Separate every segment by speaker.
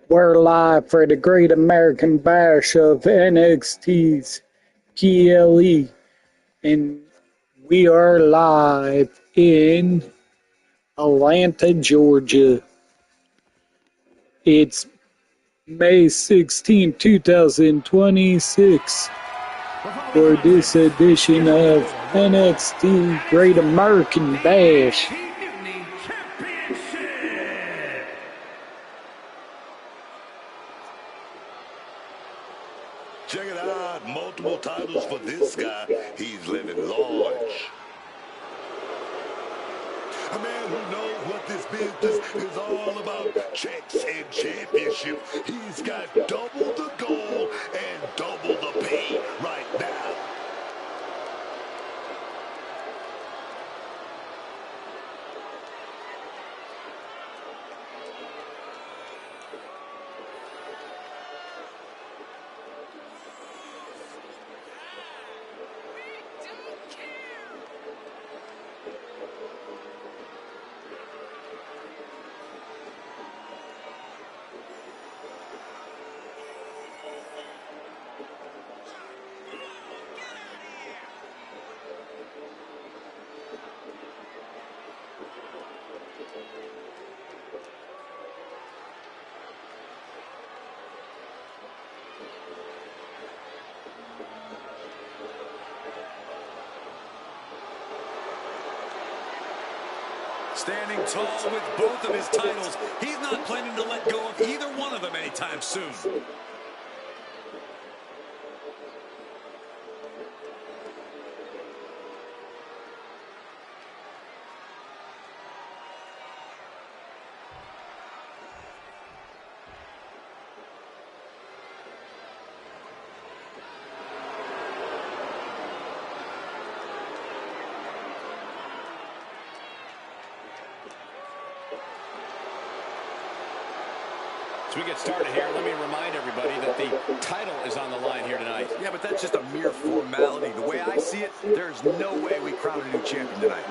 Speaker 1: We're live for the Great American Bash of NXT's PLE, and we are live in Atlanta, Georgia. It's May 16, 2026 for this edition of NXT Great American Bash.
Speaker 2: Check it out, multiple titles for this guy. He's living large. A man who knows what this business is all about. Checks and championship. He's got double the gold and double the pay right now.
Speaker 3: Standing tall with both of his titles, he's not planning to let go of either one of them anytime soon. As we get started here, let me remind everybody that the title is on the line here tonight.
Speaker 4: Yeah, but that's just a mere formality. The way I see it, there's no way we crown a new champion tonight.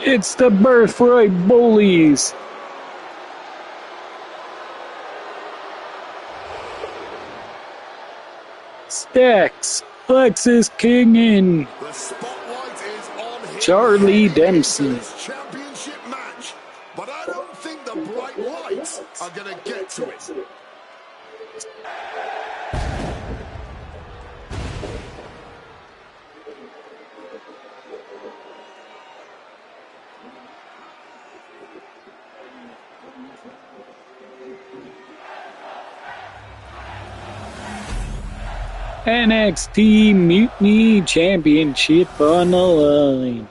Speaker 1: It's the Birthright Bullies. Stacks, Lexus King, and
Speaker 2: The spotlight is on him.
Speaker 1: Charlie Dempsey.
Speaker 2: This championship match, but I don't think the bright lights are gonna get to it.
Speaker 1: NXT Mutiny Championship on the line.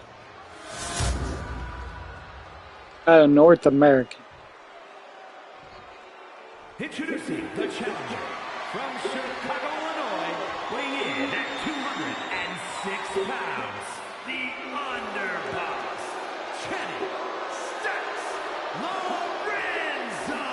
Speaker 1: North American.
Speaker 5: Introducing the challenger from Chicago, Illinois, weighing in at 206 pounds, the Underboss, Kenny Stacks Lorenzo.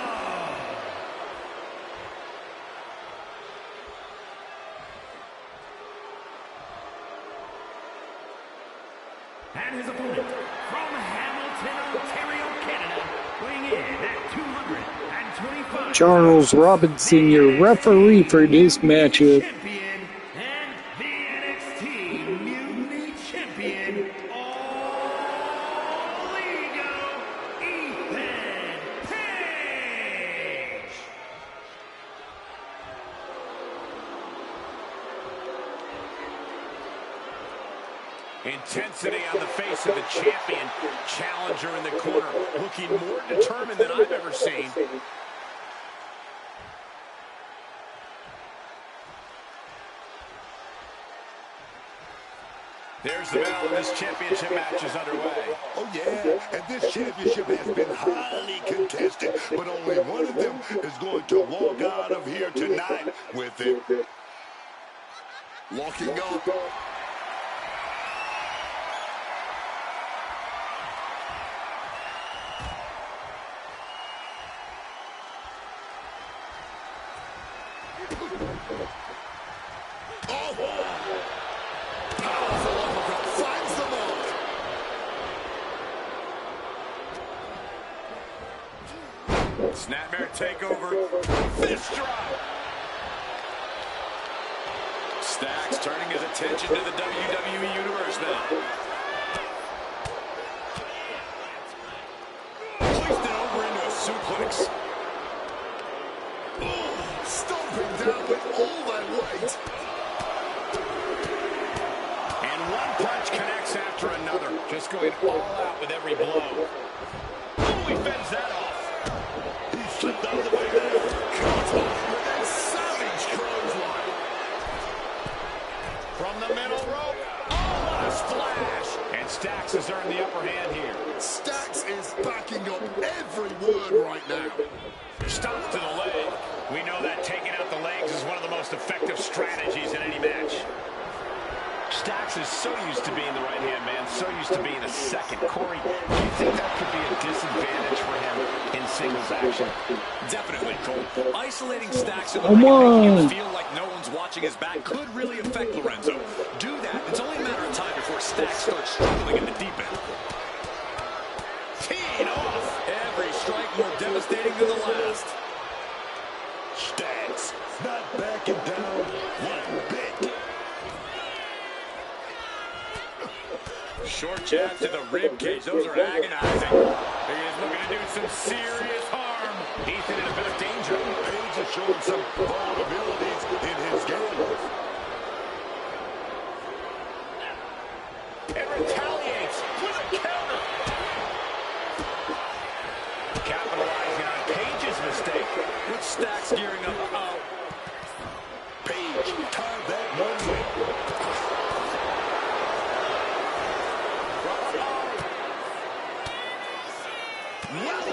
Speaker 5: And his opponent from Hamilton, Ontario, Canada, weighing in at 225.
Speaker 1: Charles Robinson, your referee for this matchup.
Speaker 5: Champion and the NXT Mutiny Champion, All Ego, Ethan Page.
Speaker 3: Intensity on the face of the champion. Challenger in the corner, looking more determined than I've ever seen. There's the bell, and this championship match is underway.
Speaker 2: Oh yeah, and this championship has been highly contested, but only one of them is going to walk out of here tonight with it. Locking up.
Speaker 4: Snapmare takeover. Fist drop. Stacks turning his attention to the WWE Universe now. Hoisted over into a suplex.
Speaker 2: Oh, stomping down with all that weight.
Speaker 4: And one punch connects after another. Just going all out with every blow. Oh, he fends that off.
Speaker 2: He slipped out of the way there. Cut off with a savage clothesline.
Speaker 4: From the middle rope. Oh, what a splash. And Stacks has earned the upper hand here.
Speaker 2: Stacks is backing up every word right now.
Speaker 4: Stomp to the leg. We know that taking out the legs is one of the most effective strategies in any match. Stacks is so used to being the right-hand man, so used to being a second. Corey, do you think that could be a disadvantage for him in singles action?
Speaker 3: Definitely, Cole. Isolating Stacks in the ring and making him feel like no one's watching his back could really affect Lorenzo. Do that, it's only a matter of time before Stacks starts struggling in the deep end.
Speaker 4: Teed off.
Speaker 3: Every strike more devastating than the last.
Speaker 2: Stacks not backing down one bit.
Speaker 4: Short jab to the rib cage. Those are agonizing. He is looking to do some serious harm. Ethan in a bit of danger.
Speaker 2: Page is showing some vulnerabilities in his game.
Speaker 4: And retaliates with a counter. Capitalizing on Page's mistake.
Speaker 3: With Stacks gearing up. Uh-oh.
Speaker 2: Page tied that one way.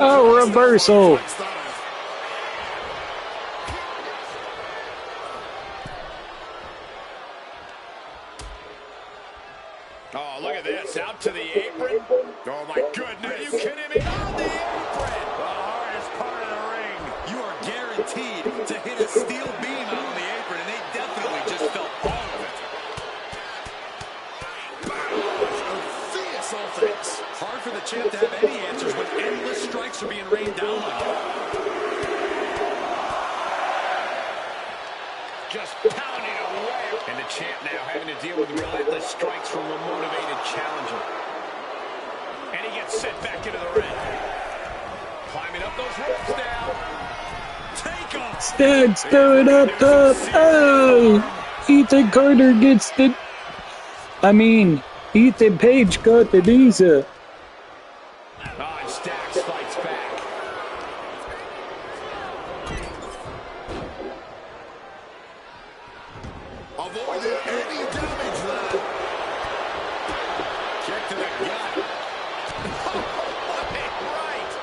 Speaker 1: Oh, reversal.
Speaker 4: Oh, look at this. Out to the apron. Oh, my goodness. Are you kidding me? On the apron. The hardest part of the ring.
Speaker 3: You are guaranteed to hit a steel beam out on the apron, and they definitely just felt all of it.
Speaker 2: Fierce offense.
Speaker 3: Hard for the champ to have any answers when endless strikes are being rained down on him.
Speaker 4: Just pounding away. And the champ now having to deal with relentless strikes from a motivated challenger. And he gets sent back into the ring. Climbing up those ropes now.
Speaker 3: Take off.
Speaker 1: Stacks going up top. Oh, Ethan Carter gets the... Ethan Page got the knees up.
Speaker 4: Oh, and Stacks fights back.
Speaker 2: Avoided any damage there.
Speaker 4: Kick to the gut. Right.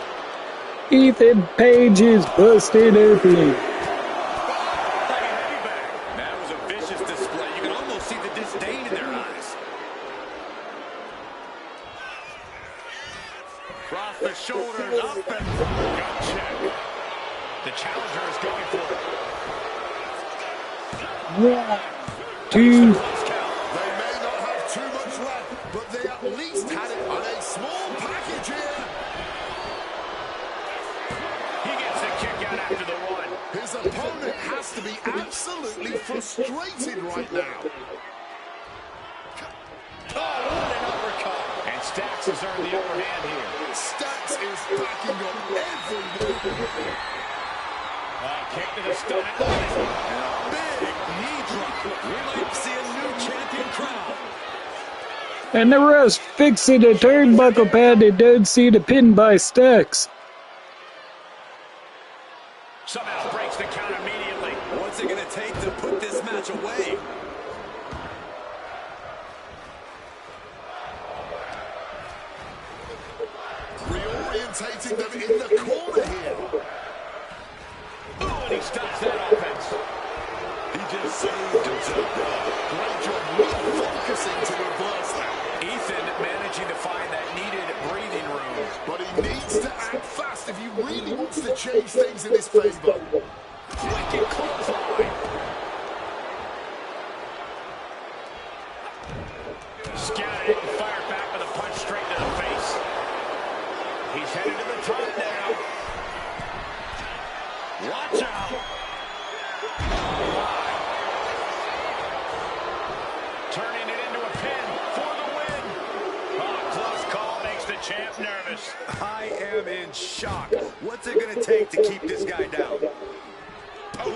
Speaker 1: Ethan Page is busted open.
Speaker 3: Like a heavy bag. That was a vicious display. You can almost see the disdain in their eyes.
Speaker 4: Across the shoulders, up and gut check. The challenger is going for it.
Speaker 1: 1, 2.
Speaker 4: Close count.
Speaker 2: They may not have too much left, but they at least had it on a small package here.
Speaker 4: He gets a kick out after the one.
Speaker 2: His opponent has to be absolutely frustrated right now.
Speaker 4: Oh, what an uppercut. And Stacks has earned the upper hand here.
Speaker 2: Stacks is backing up every move.
Speaker 4: Kick to the stomach.
Speaker 3: Big knee drop. We might see a new champion crown.
Speaker 1: And the rest fixing a turnbuckle pad and don't see the pin by Stacks.
Speaker 4: Somehow breaks the count immediately.
Speaker 3: What's it going to take to put this match away?
Speaker 2: Reorientating them in the corner here.
Speaker 4: Oh, and he stops that offense.
Speaker 2: He just saved himself. really wants to change things in his favor.
Speaker 3: Wicked clothesline. Scout it and fire back with a punch straight to the face. He's headed to the top now. Watch out. Turning it into a pin for the win. Oh, close call makes the champ nervous.
Speaker 2: I am in shock. What's it going to take to keep this guy down? Page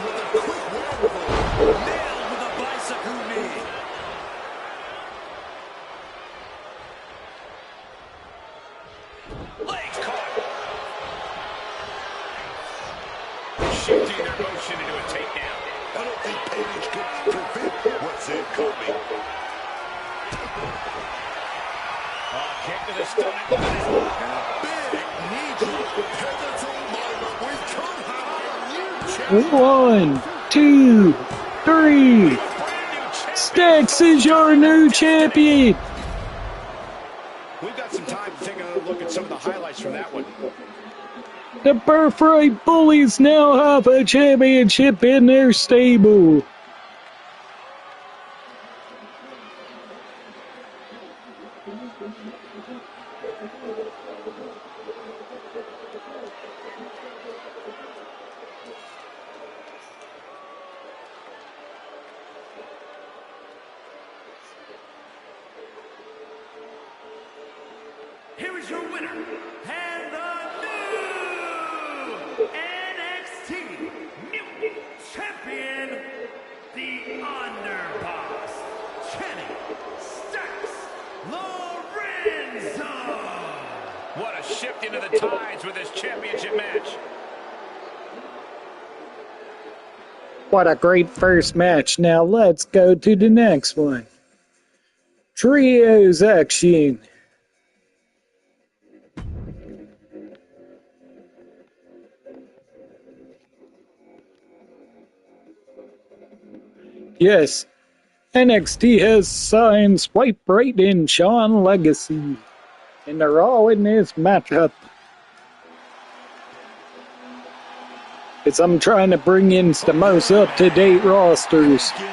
Speaker 2: with a quick wherewithal.
Speaker 3: Nailed with a bicycle knee. Legs caught. Shifting their motion into a takedown.
Speaker 2: I don't think Page could prevent what's incoming.
Speaker 3: Oh, kick to the stomach.
Speaker 2: And a big knee drop. Pivotal moment. We could have a new champion.
Speaker 1: 1, 2, 3. Stacks is your new champion.
Speaker 3: We've got some time to take a look at some of the highlights from that one.
Speaker 1: The Birthright Bullies now have a championship in their stable.
Speaker 5: Here is your winner, and the new NXT Mutant Champion, the Underboss, Kenny Stacks Lorenzo.
Speaker 3: What a shift into the tides with this championship match.
Speaker 1: What a great first match. Now let's go to the next one. Trios action. Yes, NXT has signed Swipe Right and Sean Legacy, and they're all in this matchup. Because I'm trying to bring in the most up-to-date rosters.
Speaker 2: You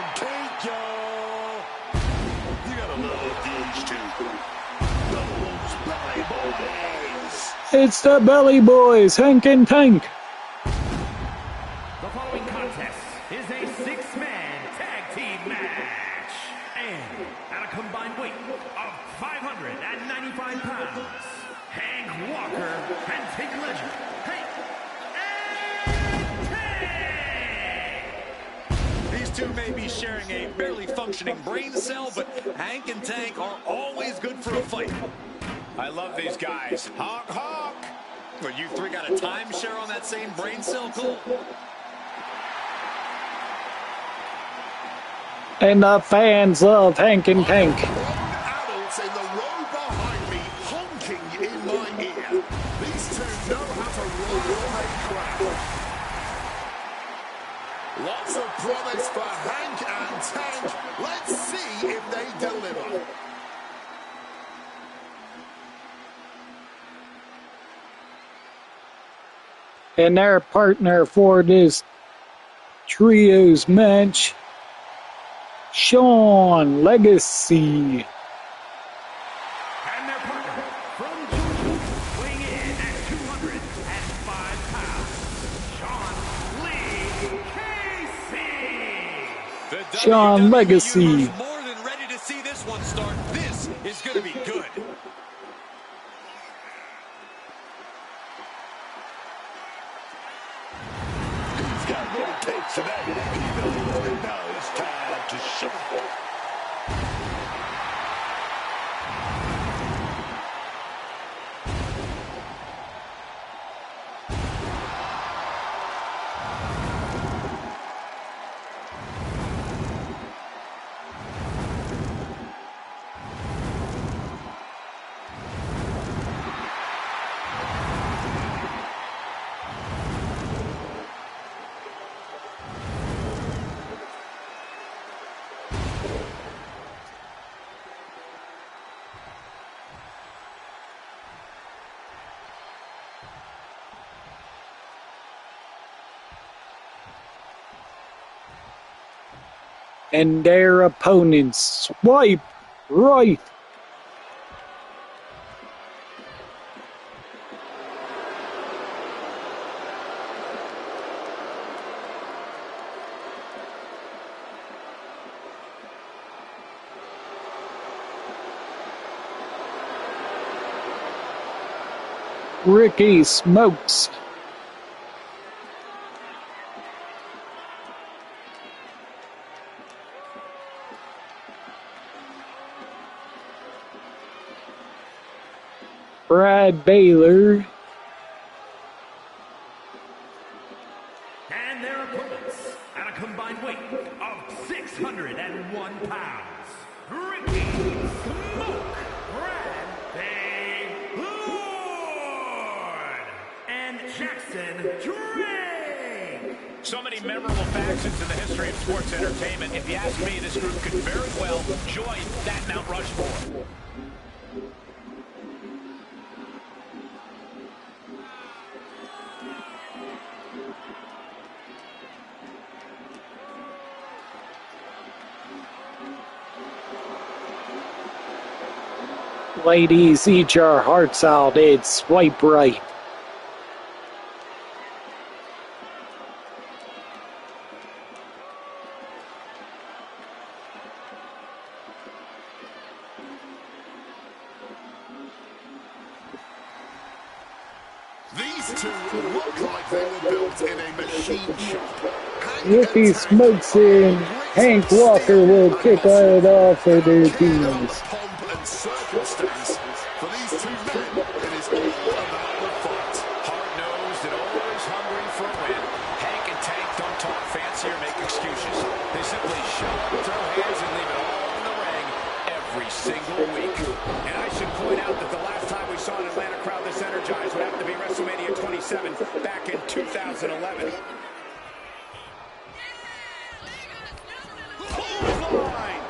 Speaker 2: gotta love these two. Those belly boys.
Speaker 1: It's the Belly Boys, Hank and Tank.
Speaker 5: The following contest is a six-man tag team match. And at a combined weight of 595 pounds, Hank Walker and Tank Legend. Hank and Tank!
Speaker 4: These two may be sharing a barely functioning brain cell, but Hank and Tank are always good for a fight.
Speaker 3: I love these guys. Honk, honk.
Speaker 4: But you three got a timeshare on that same brain cell, Cole?
Speaker 1: And the fans love Hank and Tank.
Speaker 2: Adults in the row behind me honking in my ear. These two know how to roll a crowd. Lots of promise for Hank and Tank. Let's see if they deliver.
Speaker 1: And their partner for this trios match, Sean Legacy.
Speaker 5: And their partner from Georgia, weighing in at 205 pounds, Sean Lee Casey.
Speaker 4: The
Speaker 1: Sean
Speaker 4: WWE
Speaker 1: Legacy.
Speaker 4: Universe more than ready to see this one start. This is going to be good.
Speaker 2: He's got what it takes today. He knows now it's time to show.
Speaker 1: and their opponents swipe right. Ricky smokes. Brad Baylor.
Speaker 5: And their opponents, at a combined weight of 601 pounds, Ricky Smoke Brad Baylor and Jackson Drake.
Speaker 4: So many memorable factions in the history of sports entertainment. If you ask me, this group could very well join that Mount Rushmore.
Speaker 1: Ladies, eat your hearts out. It's swipe right.
Speaker 2: These two look like they were built in a machine shop.
Speaker 1: Ricky Smokes and Hank Walker will kick it off for their teams.
Speaker 2: Pomp and circumstance. For these two men, it is all about the fight.
Speaker 3: Hard-nosed and always hungry for a win. Hank and Tank don't talk fancy or make excuses. They simply show up, throw hands, and leave it all in the ring every single week. And I should point out that the last time we saw an Atlanta crowd this energized would have to be WrestleMania 27 back in 2011. Line.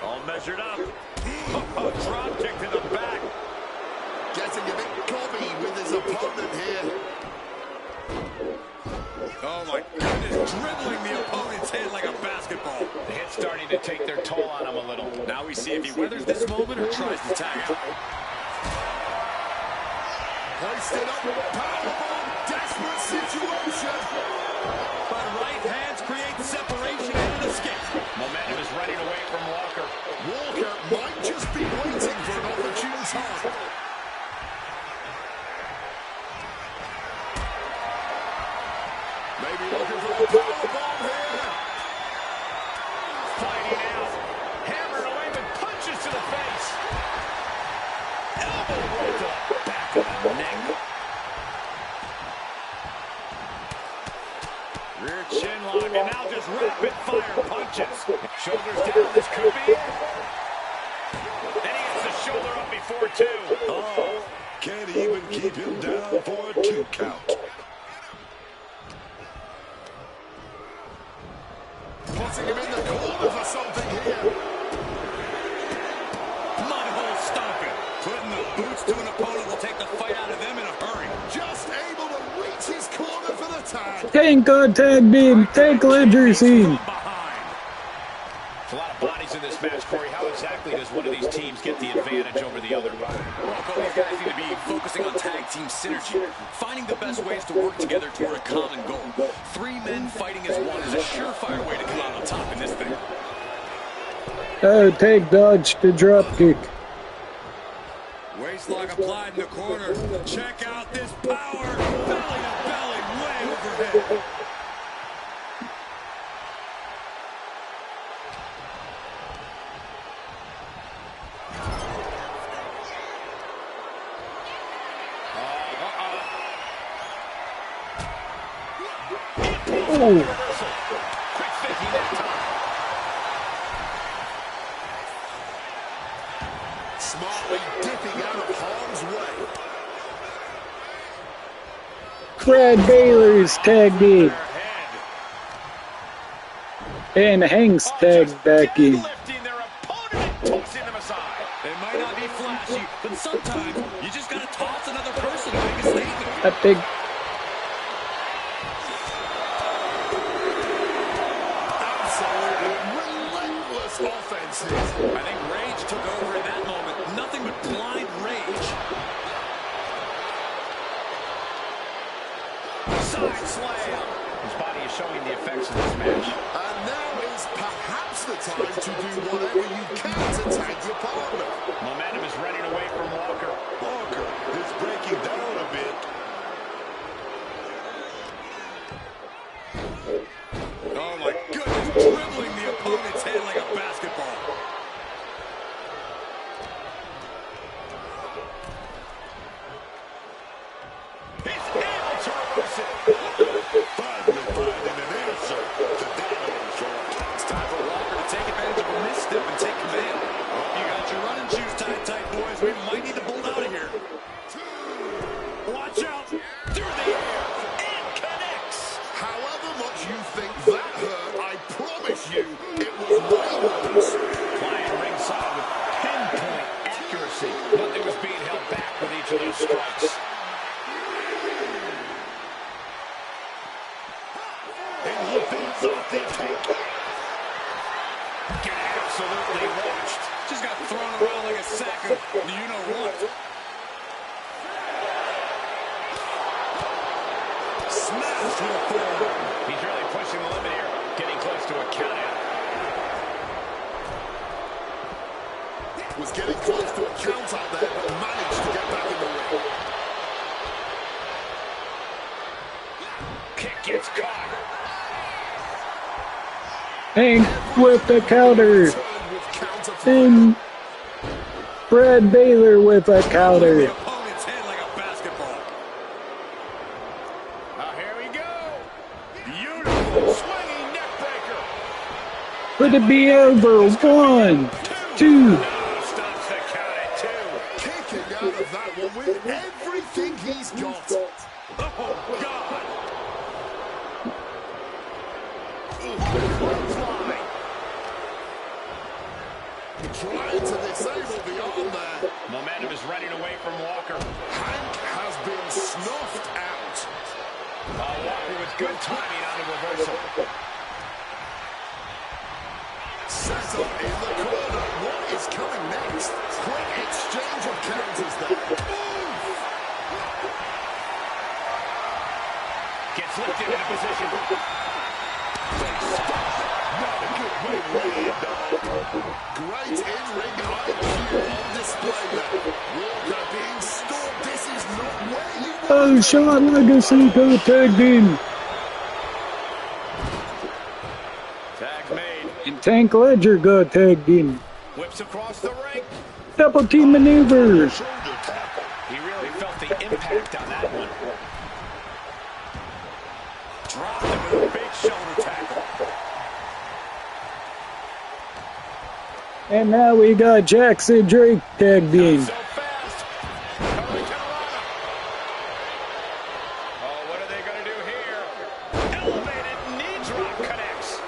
Speaker 3: All measured up. Drop kick to the back.
Speaker 2: Getting a bit gobby with his opponent here.
Speaker 3: Oh my goodness, dribbling the opponent's head like a basketball. The hit's starting to take their toll on him a little. Now we see if he weathers this moment or tries to tag out.
Speaker 2: Hoisted up, powerbomb, desperate situation.
Speaker 3: But right hands create separation and an escape. Momentum is running away from Walker.
Speaker 2: Walker might just be waiting for an opportune time. Maybe looking for a powerbomb here.
Speaker 3: Fighting out. Hammered away with punches to the face. Elbow roll to the back of the neck. Rear chin lock, and now just rapid fire punches. Shoulders down, this could be it. And he gets the shoulder up before two.
Speaker 2: Oh, can't even keep him down for a 2 count. Putting him in the corner for something here.
Speaker 3: Mudhole stomping. Putting the boots to an opponent will take the fight out of them in a hurry.
Speaker 2: Just able to reach his corner for the tag.
Speaker 1: Tank got tagged in. Tank Ledger scene.
Speaker 3: A lot of bodies in this match, Corey. How exactly does one of these teams get the advantage over the other? Well, Cole, these guys need to be focusing on tag team synergy, finding the best ways to work together toward a common goal. 3 men fighting as one is a surefire way to come out on top in this thing.
Speaker 1: Oh, Tank dodged the drop kick.
Speaker 3: Waistlock applied in the corner. Check out this power. Belly to belly, way overhead.
Speaker 1: Oh,
Speaker 3: Quick thinking that time.
Speaker 2: Smartly dipping out of harm's way.
Speaker 1: Brad Baylor's tagged in. And Hank's tagged back in.
Speaker 3: Lifting their opponent and tossing them aside. It might not be flashy, but sometimes you just gotta toss another person to make a statement.
Speaker 1: I think
Speaker 2: offense here.
Speaker 3: I think rage took over in that moment. Nothing but blind rage. Side slam. His body is showing the effects of this match.
Speaker 2: And now is perhaps the time to do whatever you can to tag your partner.
Speaker 3: Momentum is running away from Walker.
Speaker 2: Walker is breaking down a bit.
Speaker 3: Oh my goodness, dribbling the opponent's head like a basketball. He's able to reverse it.
Speaker 2: Finally finding an answer to that onslaught.
Speaker 3: It's time for Walker to take advantage of a misstep and take command. Hope you got your running shoes tight, boys. We might need to bolt out of here. Watch out. Through the air. And connects.
Speaker 2: However much you think that hurt, I promise you it was way worse.
Speaker 3: Flying ringside with pinpoint accuracy. Nothing was being held back with each of those strikes.
Speaker 2: And he beats off the attack.
Speaker 3: Get absolutely launched. Just got thrown around like a sack of you-know-what.
Speaker 2: Smash with a forearm.
Speaker 3: He's really pushing the limit here. Getting close to a count-out.
Speaker 2: Was getting close to a count out there, but managed to get back in the ring.
Speaker 3: Kick gets caught.
Speaker 1: Hank with the counter.
Speaker 2: Turn with counter
Speaker 1: And Brad Baylor with a
Speaker 3: The
Speaker 1: counter.
Speaker 3: opponent's head like a basketball. Now here we go. Beautiful swinging neck breaker.
Speaker 1: Could it be over? 1, 2.
Speaker 3: No, stops the count at 2.
Speaker 2: kicking out of that one with everything he's got.
Speaker 3: Oh, God.
Speaker 2: Trying to disable the arm there.
Speaker 3: Momentum is running away from Walker.
Speaker 2: Hank has been snuffed out.
Speaker 3: Walker with good timing on the reversal.
Speaker 2: Set up in the corner. What is coming next? Quick exchange of counters there.
Speaker 3: Gets lifted into position.
Speaker 2: Not a good way to lay it down. Great in-ring IQ on display there. Walker being stalked. This is not where you want.
Speaker 1: Oh, Sean Legacy got tagged in.
Speaker 3: Tag's made.
Speaker 1: And Tank Ledger got tagged in.
Speaker 3: Whips across the ring.
Speaker 1: Double team maneuvers.
Speaker 2: Shoulder tackle.
Speaker 3: He really felt the impact on that one. Dropped him with a big shoulder tackle.
Speaker 1: And now we got Jackson Drake tagged in.
Speaker 3: So fast. Hurricanrana. Oh, what are they going to do here? Elevated knee drop connects.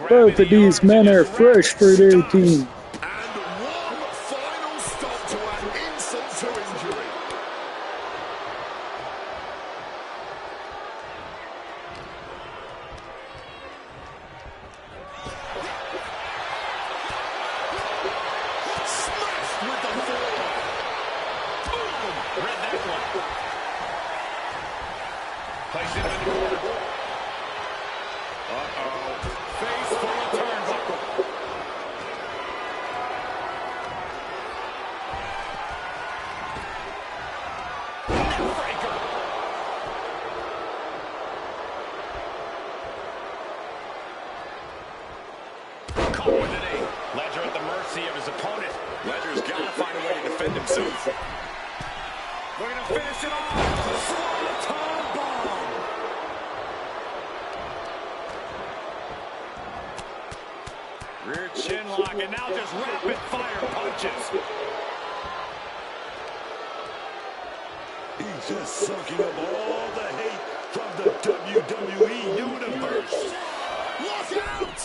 Speaker 1: Both of these men are fresh for their team.
Speaker 2: And one final stop to an insult to injury. Smashed with the forearm. Boom!
Speaker 3: Read that one. Place it in the corner. Uh-oh. Face full of turnbuckle. Neckbreaker. Caught with an knee. Ledger at the mercy of his opponent. Ledger's got to find a way to defend himself. Looking to finish it off. Swanton bomb. Rear chin lock, and now just rapid fire punches.
Speaker 2: He's just soaking up all the hate from the WWE Universe. Look out!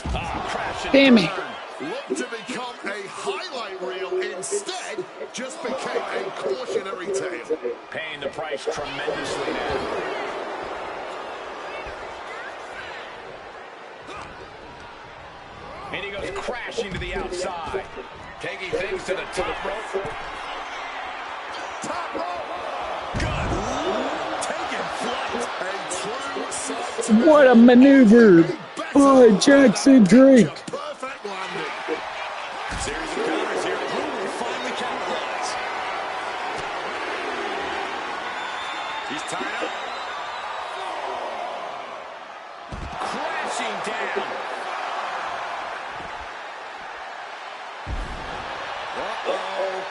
Speaker 3: Crash and
Speaker 1: Damn it.
Speaker 3: burn.
Speaker 2: Looked to become a highlight reel. Instead, just became a cautionary tale.
Speaker 3: Paying the price tremendously now. crashing to the outside. Taking things to the top rope.
Speaker 2: Top rope. Good. Taking flight. A true sight to
Speaker 1: What a maneuver by Jackson Drake.
Speaker 2: perfect landing.
Speaker 4: Series of counters here. Who will finally capitalize? He's tied up. Crashing down.
Speaker 2: Uh-oh.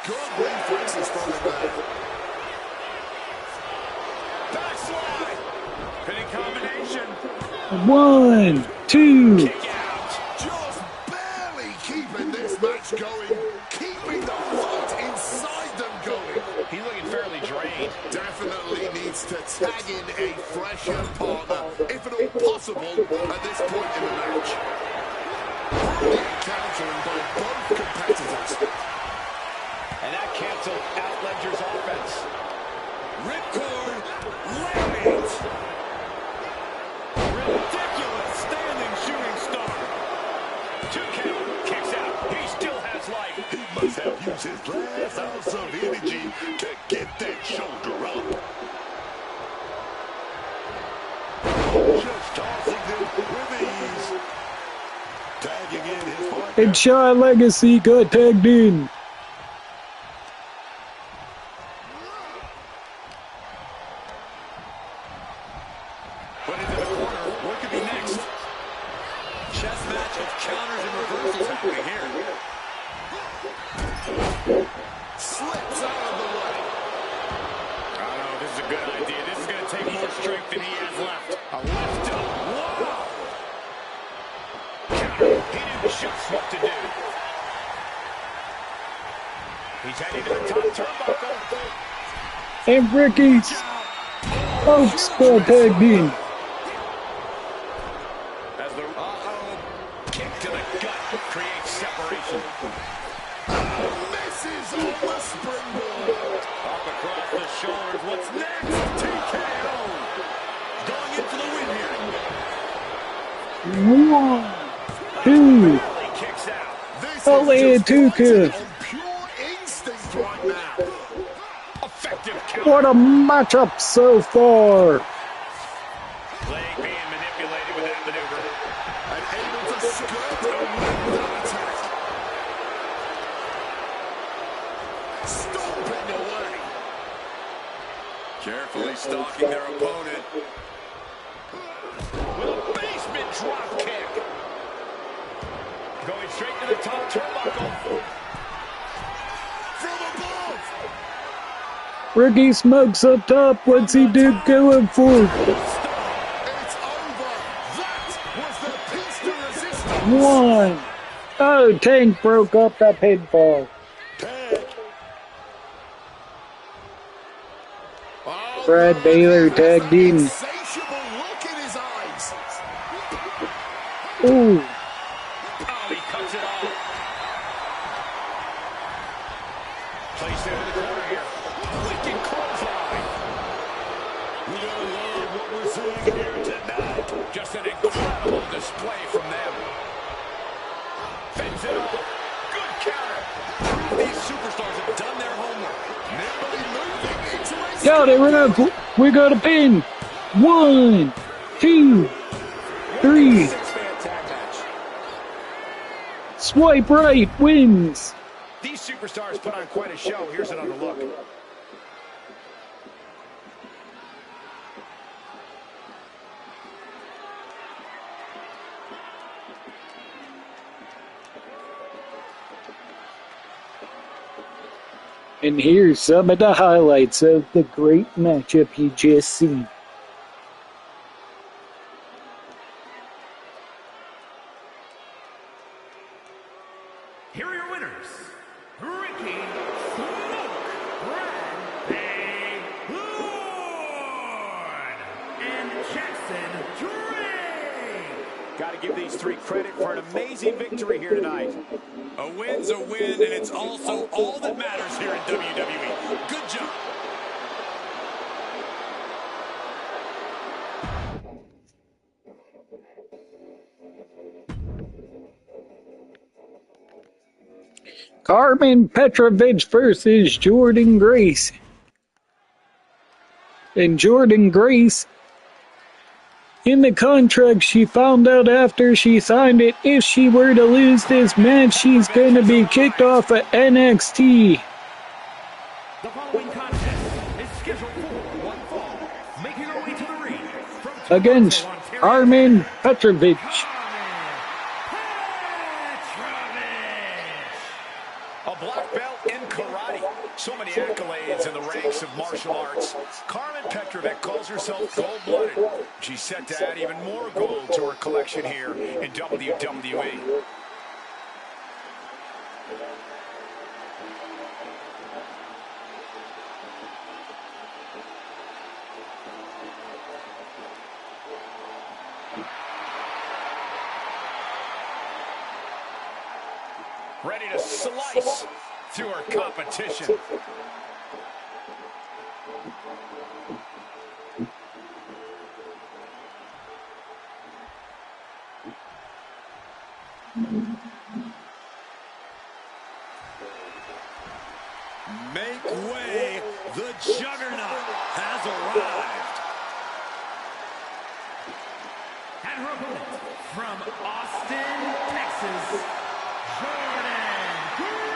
Speaker 2: Good reflexes from him there.
Speaker 4: Backslide. Pinning combination.
Speaker 1: 1, 2.
Speaker 4: Kick out.
Speaker 2: Just barely keeping this match going. Keeping the fight inside them going.
Speaker 3: He's looking fairly drained.
Speaker 2: Definitely needs to tag in a fresher partner, if at all possible, at this point in the match. Brilliant countering by both competitors.
Speaker 3: And that canceled out Ledger's offense.
Speaker 2: Ripcord, lay it!
Speaker 4: Ridiculous standing shooting star. 2 count. Kicks out. He still has life.
Speaker 2: He must have used his last ounce of energy to get that shoulder up. Just tossing them with ease. Tagging in his partner.
Speaker 1: And Shaw Legacy got tagged in.
Speaker 4: Put into the corner. What could be next? Chess match of counters and reversals happening here.
Speaker 2: Slips out of the way.
Speaker 4: I don't know. This is a good idea. This is going to take more strength than he has left. A lift up. Whoa! Counter. He knew just what to do. He's heading to the top turnbuckle.
Speaker 1: And Ricky's Oaks got tagged in.
Speaker 4: As the kick to the gut creates separation.
Speaker 2: Misses on the springboard.
Speaker 4: Up across the shoulders. What's next? TKO. Going in for the win here.
Speaker 1: 1, 2.
Speaker 4: Barely kicks out.
Speaker 2: This
Speaker 1: Only
Speaker 2: is
Speaker 1: a
Speaker 2: just
Speaker 1: 2
Speaker 2: fighting
Speaker 1: count.
Speaker 2: on pure instinct right now.
Speaker 4: Effective counter.
Speaker 1: What a matchup so far.
Speaker 4: Leg being manipulated with that maneuver.
Speaker 2: And able to skirt around that attack. Stomping away.
Speaker 4: Carefully stalking their opponent. With a basement drop kick. Going straight to the top turnbuckle.
Speaker 2: From above.
Speaker 1: Ricky Smokes up top. What's he do going for?
Speaker 2: It's over. That was the piece de resistance.
Speaker 1: 1. Oh, Tank broke up the pinfall.
Speaker 2: Tag. Oh,
Speaker 1: Brad Baylor tagged in.
Speaker 2: insatiable look in his eyes.
Speaker 1: Ooh.
Speaker 4: Oh, he cuts it off. Placed into the corner here. Wicked clothesline.
Speaker 2: We gotta love what we're seeing here tonight.
Speaker 4: Just an incredible display from them. Fends it off. Good counter. These superstars have done their homework.
Speaker 2: Nimbly moving into a
Speaker 1: Got it, Rip. We got a pin. 1, 2, 3.
Speaker 4: Six-man tag match.
Speaker 1: Swipe right wins.
Speaker 3: These superstars put on quite a show. Here's another look.
Speaker 1: And here's some of the highlights of the great matchup you just seen.
Speaker 5: Here are your winners, Ricky Smoke Bradley Lord and Jackson Drake.
Speaker 3: Got to give these three credit for an amazing victory here tonight.
Speaker 4: A win's a win, and it's also all that matters here in WWE. Good job.
Speaker 1: Carmen Petrovich versus Jordan Grace. And Jordan Grace, in the contract she found out after she signed it, if she were to lose this match, she's going to be kicked off of NXT.
Speaker 5: The following contest is scheduled for one fall. Making her way to the ring from
Speaker 1: Against Carmen Petrovich.
Speaker 3: A black belt in karate. So many accolades in the ranks of martial arts. Carmen Petrovic calls herself gold-blooded. She's set to add even more gold to her collection here in WWE. Ready to slice through her competition.
Speaker 2: Make way, the Juggernaut has arrived.
Speaker 5: And her opponent from Austin, Texas, Jordan Grace.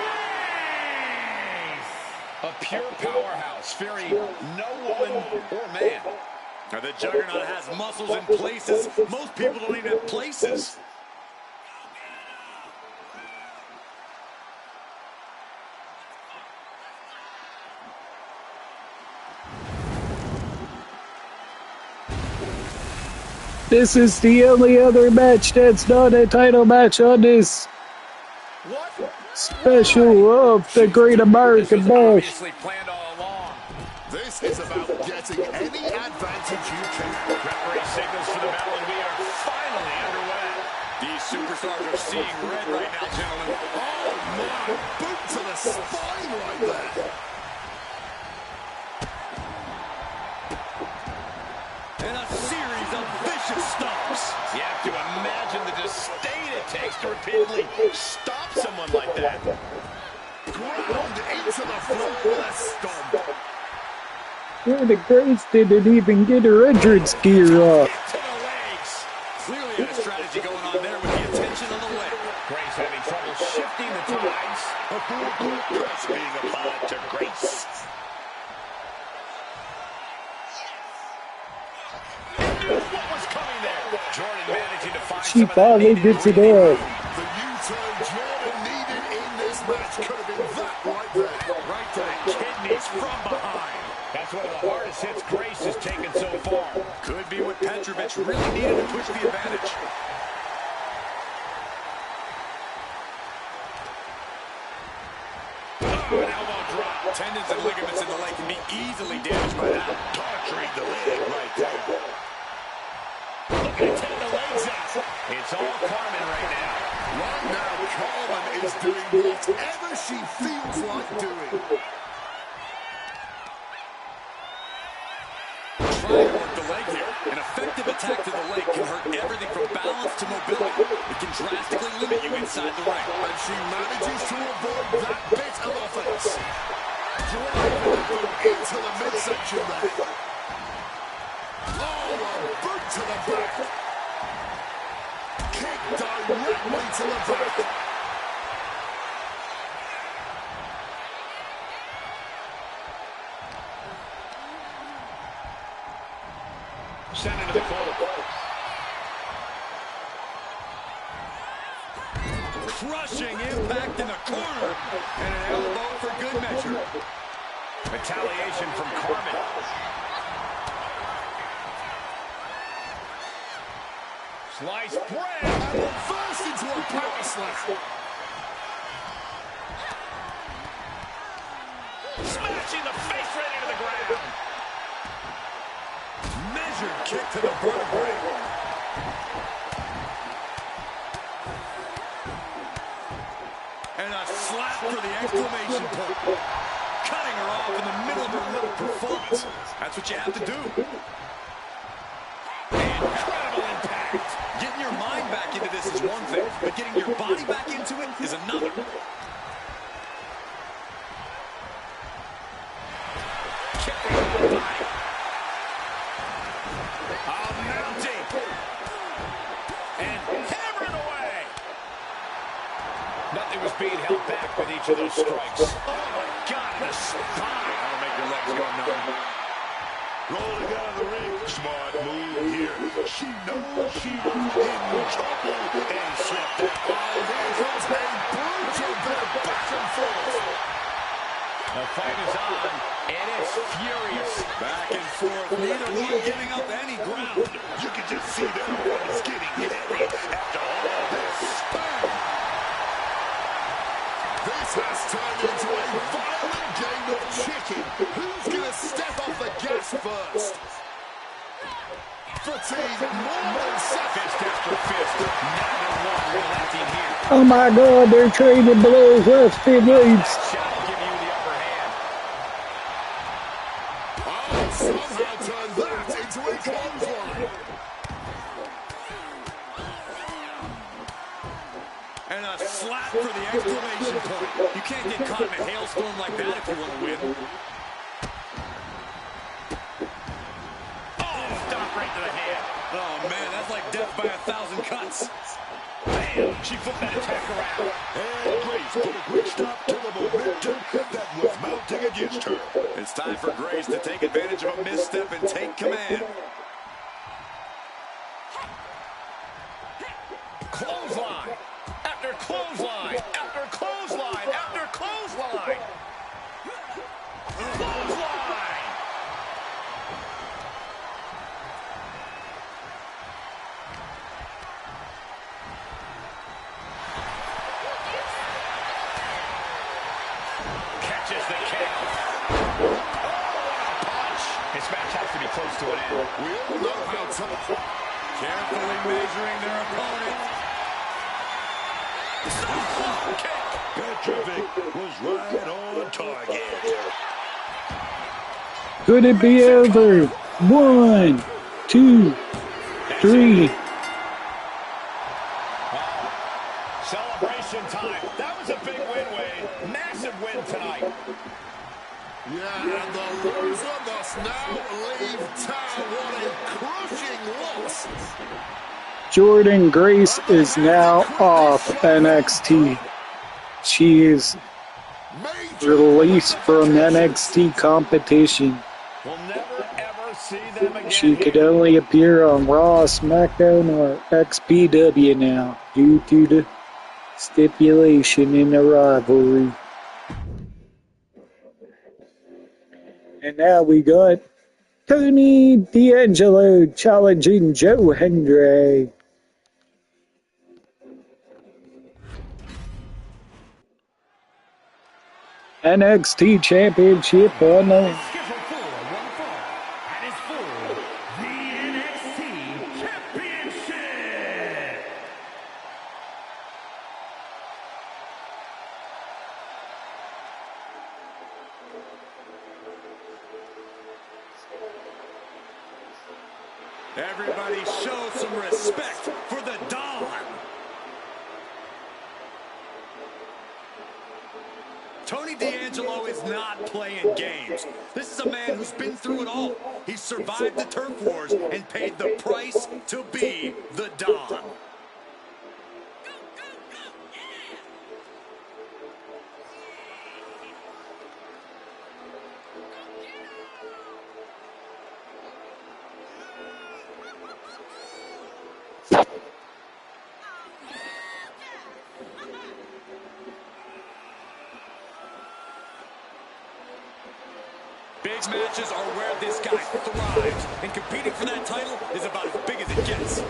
Speaker 3: A pure powerhouse, fearing no woman or man.
Speaker 2: Now the Juggernaut has muscles in places most people don't even have places.
Speaker 1: This is the only other match that's not a title match on this special of the Great American Bash.
Speaker 3: Obviously planned all along.
Speaker 2: This is about getting any advantage you can.
Speaker 3: Referee signals for the bell, and we are finally underway.
Speaker 2: These superstars are seeing red right now, gentlemen. Oh my, boot to the spine right there. And a series of vicious stomps.
Speaker 3: You have to imagine the disdain it takes to repeatedly stop someone like that.
Speaker 2: Ground into the floor with a stomp.
Speaker 1: Jordan Grace didn't even get her entrance gear off.
Speaker 3: To the legs.
Speaker 2: Clearly had a strategy going on there with the attention on the leg.
Speaker 3: Grace having trouble shifting the tides.
Speaker 2: A brutal press being applied to Grace.
Speaker 3: What was coming there? Jordan managing to find
Speaker 1: She
Speaker 3: some of that
Speaker 1: finally
Speaker 3: needed
Speaker 1: gets it
Speaker 3: breathing.
Speaker 1: off.
Speaker 2: The U-turn Jordan needed in this match could have been that right there.
Speaker 3: Right to the kidneys from behind. That's one of the hardest hits Grace has taken so far.
Speaker 2: Could be what Petrovic really needed to push the advantage.
Speaker 3: Oh, an elbow drop.
Speaker 2: Tendons and ligaments in the leg can be easily damaged by that. Torturing the leg right there.
Speaker 3: Looking to take the legs out. It's all Carmen right now.
Speaker 2: Right now, Carmen is doing whatever she feels like doing. Trying to work the leg here. An effective attack to the leg can hurt everything from balance to mobility. It can drastically limit you inside the ring. And she manages to avoid that bit of offense. Driving the boot into the midsection there. Oh, a boot to the back. Kick directly to the back.
Speaker 3: Send into the corner.
Speaker 2: Crushing impact in the corner. And an elbow for good measure.
Speaker 3: Retaliation from Carmen. Sliced bread.
Speaker 2: And reversed into a power slam.
Speaker 3: Smashing the face right into the ground.
Speaker 2: Measured kick to the vertebrae. And a slap for the exclamation point. Cutting her off in the middle of her little performance. That's what you have to do.
Speaker 3: Incredible impact.
Speaker 2: Getting your mind back into this is one thing, but getting your body back into it is another.
Speaker 3: was being held back with each of those strikes. Oh, my God, the spine. That'll make your legs go numb.
Speaker 2: Rolling out of the ring. Smart move here. She knows she's in trouble and slipped out. Oh, here comes a brutal bit of back and forth.
Speaker 3: The fight is on, and it's furious.
Speaker 2: Back and forth. Neither one giving up any ground. You can just see their arms getting heavy after all this. Bang! This has turned into a violent game of chicken. Who's going to step off the gas first? Fatigue more than second.
Speaker 3: Fist after fist. Neither one relenting here.
Speaker 1: Oh my God, they're trading blows left and right.
Speaker 3: Shot will give you the upper hand.
Speaker 2: Oh, somehow turned that into a clothesline.
Speaker 4: And a slap for the exclamation point. You can't get caught in a hailstorm like that if you want to win. Oh, stop right to the hand. Oh, man, that's like death by 1,000 cuts. Bam! She flipped that attack around.
Speaker 2: And Grace put a quick stop to the momentum that was mounting against her.
Speaker 4: It's time for Grace to take advantage of a misstep and take command.
Speaker 3: Clothesline. After clothesline. After clothesline. After clothesline. Clothesline. Catches the count. Oh, what a punch. This match has to be close to an end.
Speaker 2: We all know how tough.
Speaker 4: Carefully measuring their opponent.
Speaker 2: Petrovic was right on target.
Speaker 1: Could it be over? 1, 2, 3.
Speaker 3: Celebration time. That was a big win, Wade. Massive win tonight.
Speaker 2: Yeah, and the loser must now leave town. What a crushing loss.
Speaker 1: Jordan Grace is now off NXT. She is released from NXT competition.
Speaker 3: We'll never, ever see them again.
Speaker 1: She could only appear on Raw, SmackDown, or XPW now due to the stipulation in the rivalry. And now we got Tony D'Angelo challenging Joe Hendry. NXT Championship on the line.
Speaker 5: Scheduled for one fall, and is for the NXT Championship.
Speaker 4: Everybody show some respect for the Don. Tony D'Angelo is not playing games. This is a man who's been through it all. He survived the turf wars and paid the price to be the Don. Big matches are where this guy thrives, and competing for that title is about as big as it gets.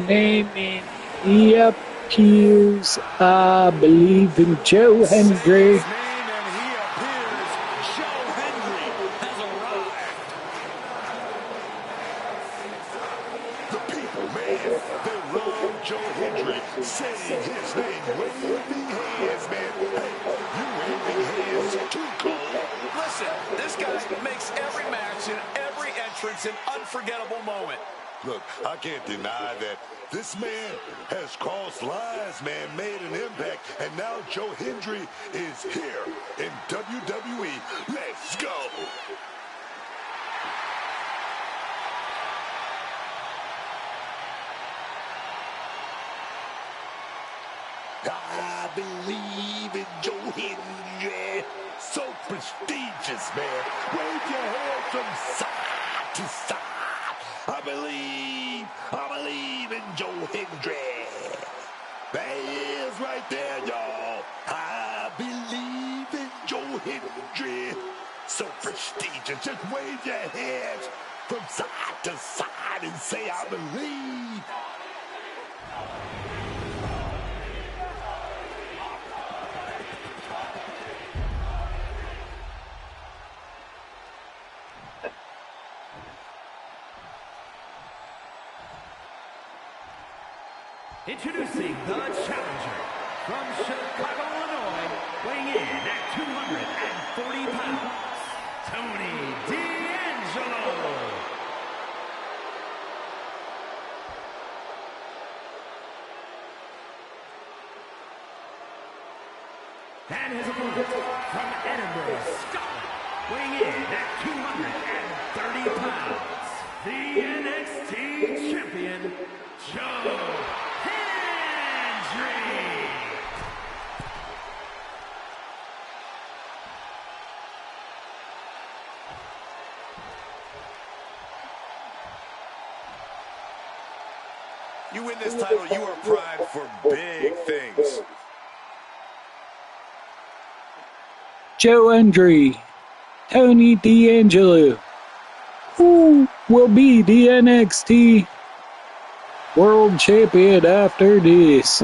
Speaker 1: Name he appears, I believe in Joe Hendry.
Speaker 4: His name and he appears. Joe Hendry has arrived.
Speaker 2: The people, man, they love Joe Hendry. Saying his name, waving hands, man. Hey, you waving hands too, Cole.
Speaker 3: Listen, this guy makes every match and every entrance an unforgettable moment.
Speaker 6: Look, I can't deny that this man has crossed lines, man, made an impact, and now Joe Hendry is here in WWE. Let's go! I believe in Joe Hendry. So prestigious, man. Wave your hand from side to side. I believe in Joe Hendry. There he is right there, y'all. I believe in Joe Hendry. So prestigious. Just wave your hands from side to side and say, I believe.
Speaker 5: Introducing the challenger from Chicago, Illinois, weighing in at 240 pounds, Tony D'Angelo. And his opponent from Edinburgh, Scotland, weighing in at 230 pounds, the NXT champion, Joe Hendry.
Speaker 3: You win this title, you are primed for big things.
Speaker 1: Joe Hendry, Tony D'Angelo. Who will be the NXT World Champion after this?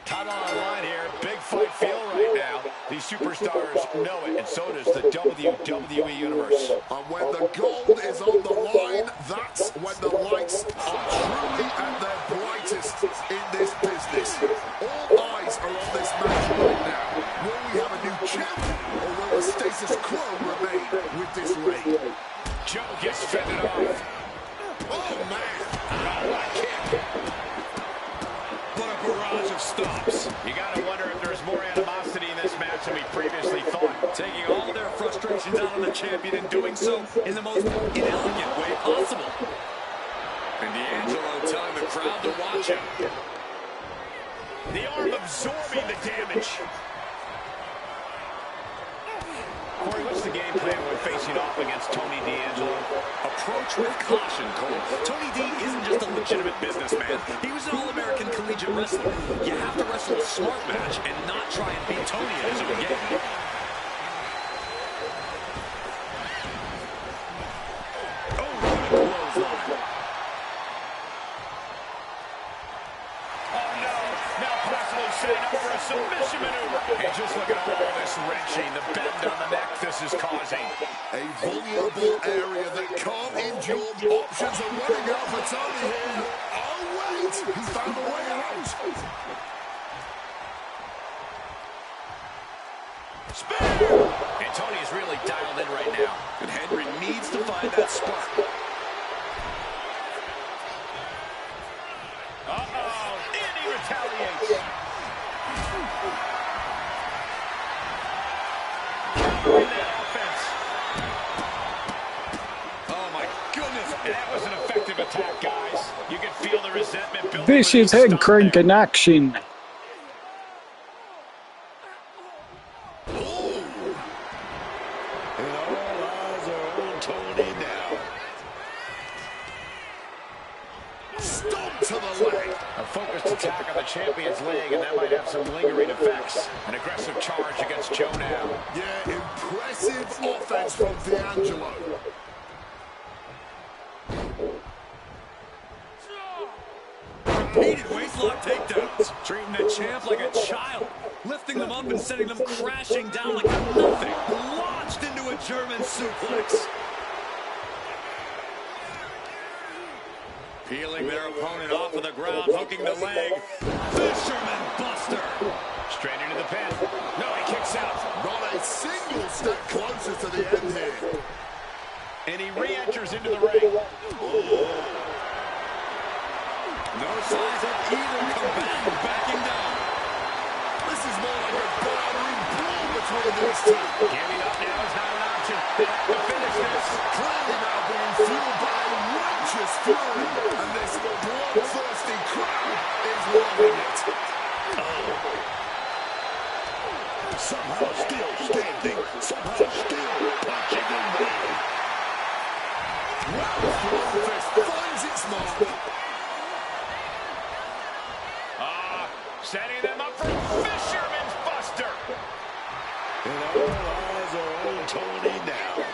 Speaker 3: Title on the line here. Big fight feel right now. These superstars know it, and so does the WWE Universe.
Speaker 6: And when the gold is on the line, that's when the lights are truly at their brightest in this business. All eyes are on this match right now. Will we have a new champ, or will the status quo remain with this reign?
Speaker 3: Joe gets fended off.
Speaker 6: Oh, man.
Speaker 3: Oh, what a kick. What a barrage of stomps. You got to wonder if there's more animosity in this match than we previously thought.
Speaker 2: Taking all their frustrations out on the champion and doing so in the most inelegant way possible. And D'Angelo telling the crowd to watch him.
Speaker 3: The arm absorbing the damage. Corey, what's the game plan when facing off against Tony D'Angelo?
Speaker 2: Approach with caution, Cole. Tony D isn't just a legitimate businessman. He was an All-American collegiate wrestler. You have to wrestle a smart match and not try and beat Tony as a beginning.
Speaker 3: Oh, what a clothesline. Oh, no. Now possibly setting up for a submission maneuver. And just look at all this wrenching, the bend on the neck this is causing.
Speaker 6: A vulnerable area that can't endure. Options are running out for Tony here. Oh, wait. He found a way out.
Speaker 3: Spear! And Tony's really dialed in right now.
Speaker 2: And Hendry needs to find that spark.
Speaker 3: Uh-oh. And he retaliates. Countering that offense. Oh, my goodness. That was an effective attack, guys. You can feel the resentment building.
Speaker 1: Vicious head crank in action.
Speaker 6: And all eyes are on Tony now. Stomp to the leg.
Speaker 3: A focused attack on the champion's leg, and that might have some lingering effects. An aggressive charge against Joe now.
Speaker 6: Yeah, impressive offense from D'Angelo.
Speaker 2: Repeated waistlock takedowns. Treating the champ like a child. Lifting them up and sending them crashing down like nothing. Launched into a German suplex. Peeling their opponent off of the ground, hooking the leg. Fisherman buster.
Speaker 4: Straight into the pin. No, he kicks out.
Speaker 6: Not a single step closer to the end here.
Speaker 4: And he re-enters into the ring.
Speaker 2: No signs of either combatant backing down.
Speaker 6: This is more like a barroom brawl between these two.
Speaker 4: Giving up now is not an option. They have to finish this.
Speaker 6: Clearly now being fueled by a righteous fury. And this bloodthirsty crowd is loving it. Somehow still standing. Somehow still punching away. Wow, the fist finds its mark.
Speaker 4: Setting them up for Fisherman's Buster.
Speaker 6: And all eyes are on Tony now.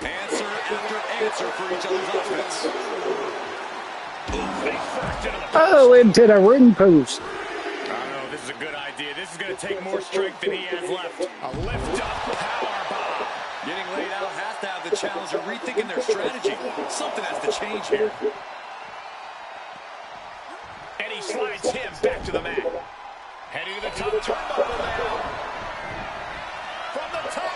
Speaker 2: Answer after answer for each other's offense.
Speaker 1: Oh, into the ring post.
Speaker 4: I don't know if this is a good idea. This is going to take more strength than he has left. A lift-up powerbomb.
Speaker 2: Getting laid out has to have the challenger rethinking their strategy. Something has to change here.
Speaker 4: And he slides him back to the mat. Heading to the top turnbuckle now. From the top.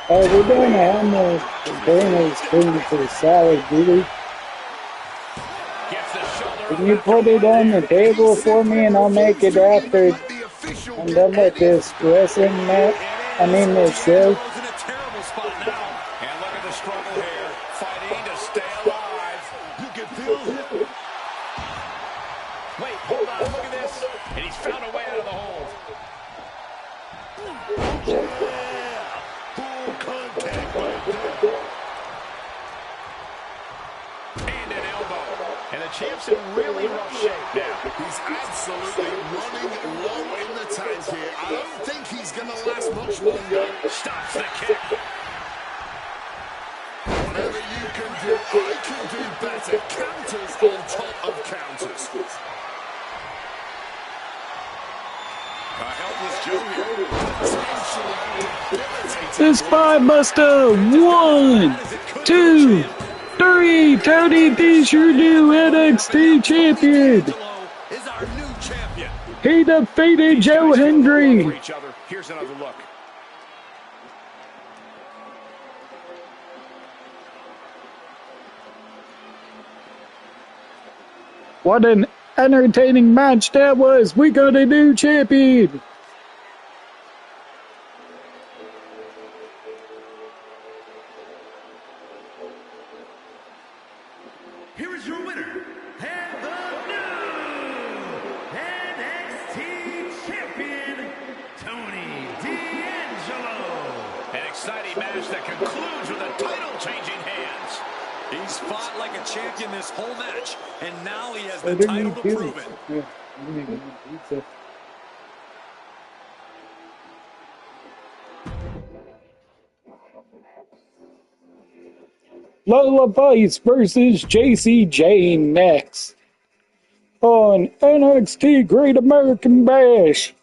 Speaker 1: Oh, we're doing a hammer. Dana's going for solid duty.
Speaker 4: Gets the shoulder.
Speaker 1: Can you put it on the table for me and I'll make it after I'm done with this wrestling match? I mean this show.
Speaker 2: In a terrible spot now. And look at the struggle here. Fighting to stay alive.
Speaker 6: You can feel it.
Speaker 4: Wait, hold on, look at this. And he's found a way out of the hold.
Speaker 6: Full contact right there.
Speaker 4: And an elbow. And the champ's in really rough shape now.
Speaker 6: He's absolutely running low in the tank here. I don't think he's going to last much longer.
Speaker 4: Stops the kick.
Speaker 6: Whatever you can do, I can do better. Counters on top of counters.
Speaker 2: A helpless Joe here.
Speaker 6: Potentially debilitating.
Speaker 1: The Spine Buster. 1, 2, 3. Tony D's your new NXT champion.
Speaker 2: Is our new champion.
Speaker 1: He defeated Joe Hendry.
Speaker 4: Each other. Here's another look.
Speaker 1: What an entertaining match that was. We got a new champion.
Speaker 5: Here is your winner, and the new NXT champion, Tony D'Angelo.
Speaker 4: An exciting match that concludes with a title-changing hands.
Speaker 2: He's fought like a champion this whole match, and now he has the
Speaker 1: What did
Speaker 2: title
Speaker 1: you
Speaker 2: to
Speaker 1: do?
Speaker 2: prove it.
Speaker 1: Yeah, I didn't even eat pizza. Lola Vice versus JC Jane next on NXT Great American Bash,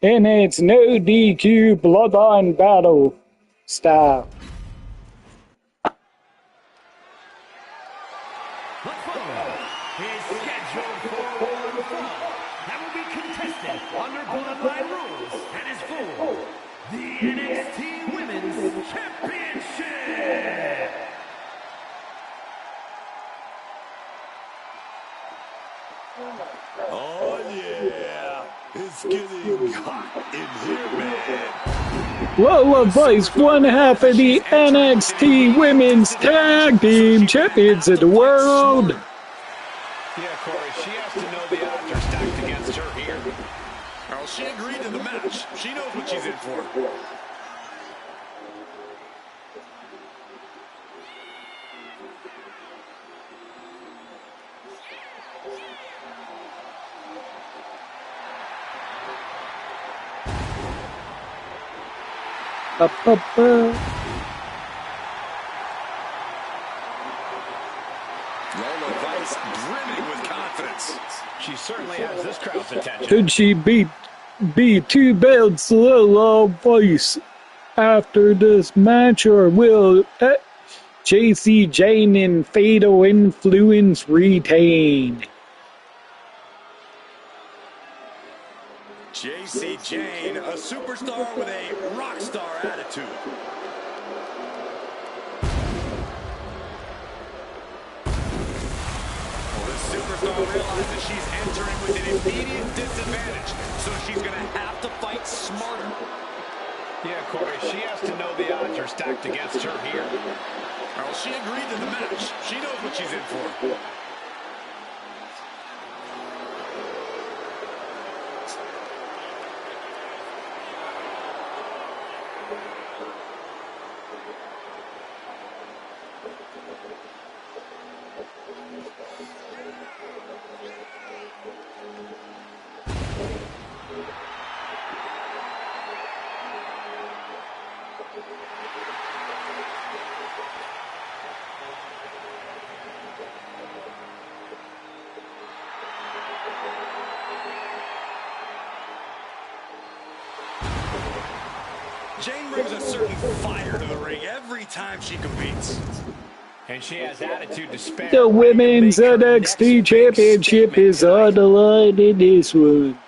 Speaker 1: and it's no DQ Bloodline Battle style.
Speaker 5: The following is scheduled for one fall that will be contested under Bloodline rules and is for the NXT Women's Championship.
Speaker 6: Oh, yeah. It's getting hot in here, man.
Speaker 1: Lola Vice, one half of the NXT Women's Tag Team Champions of the world.
Speaker 4: Yeah, Corey, she has to know the odds are stacked against her here.
Speaker 6: Well, she agreed to the match.
Speaker 4: She knows what she's in for.
Speaker 1: Ba-ba-ba.
Speaker 2: Lola Vice
Speaker 3: is brimming with confidence. She certainly has this crowd's attention.
Speaker 1: Could she beat 2 belts low voice after this match, or will JC Jane and Fatal Influence retain?
Speaker 3: JC Jane, a superstar with a rock star attitude. Well, this superstar realizes she's entering with an immediate disadvantage, so she's going to have to fight smarter. Yeah, Corey, she has to know the odds are stacked against her here. Well, she agreed to the match. She knows what she's in for. Jane brings a certain fire to the ring every time she competes. And she has attitude to spare.
Speaker 1: The Women's NXT Championship is on the line in this one.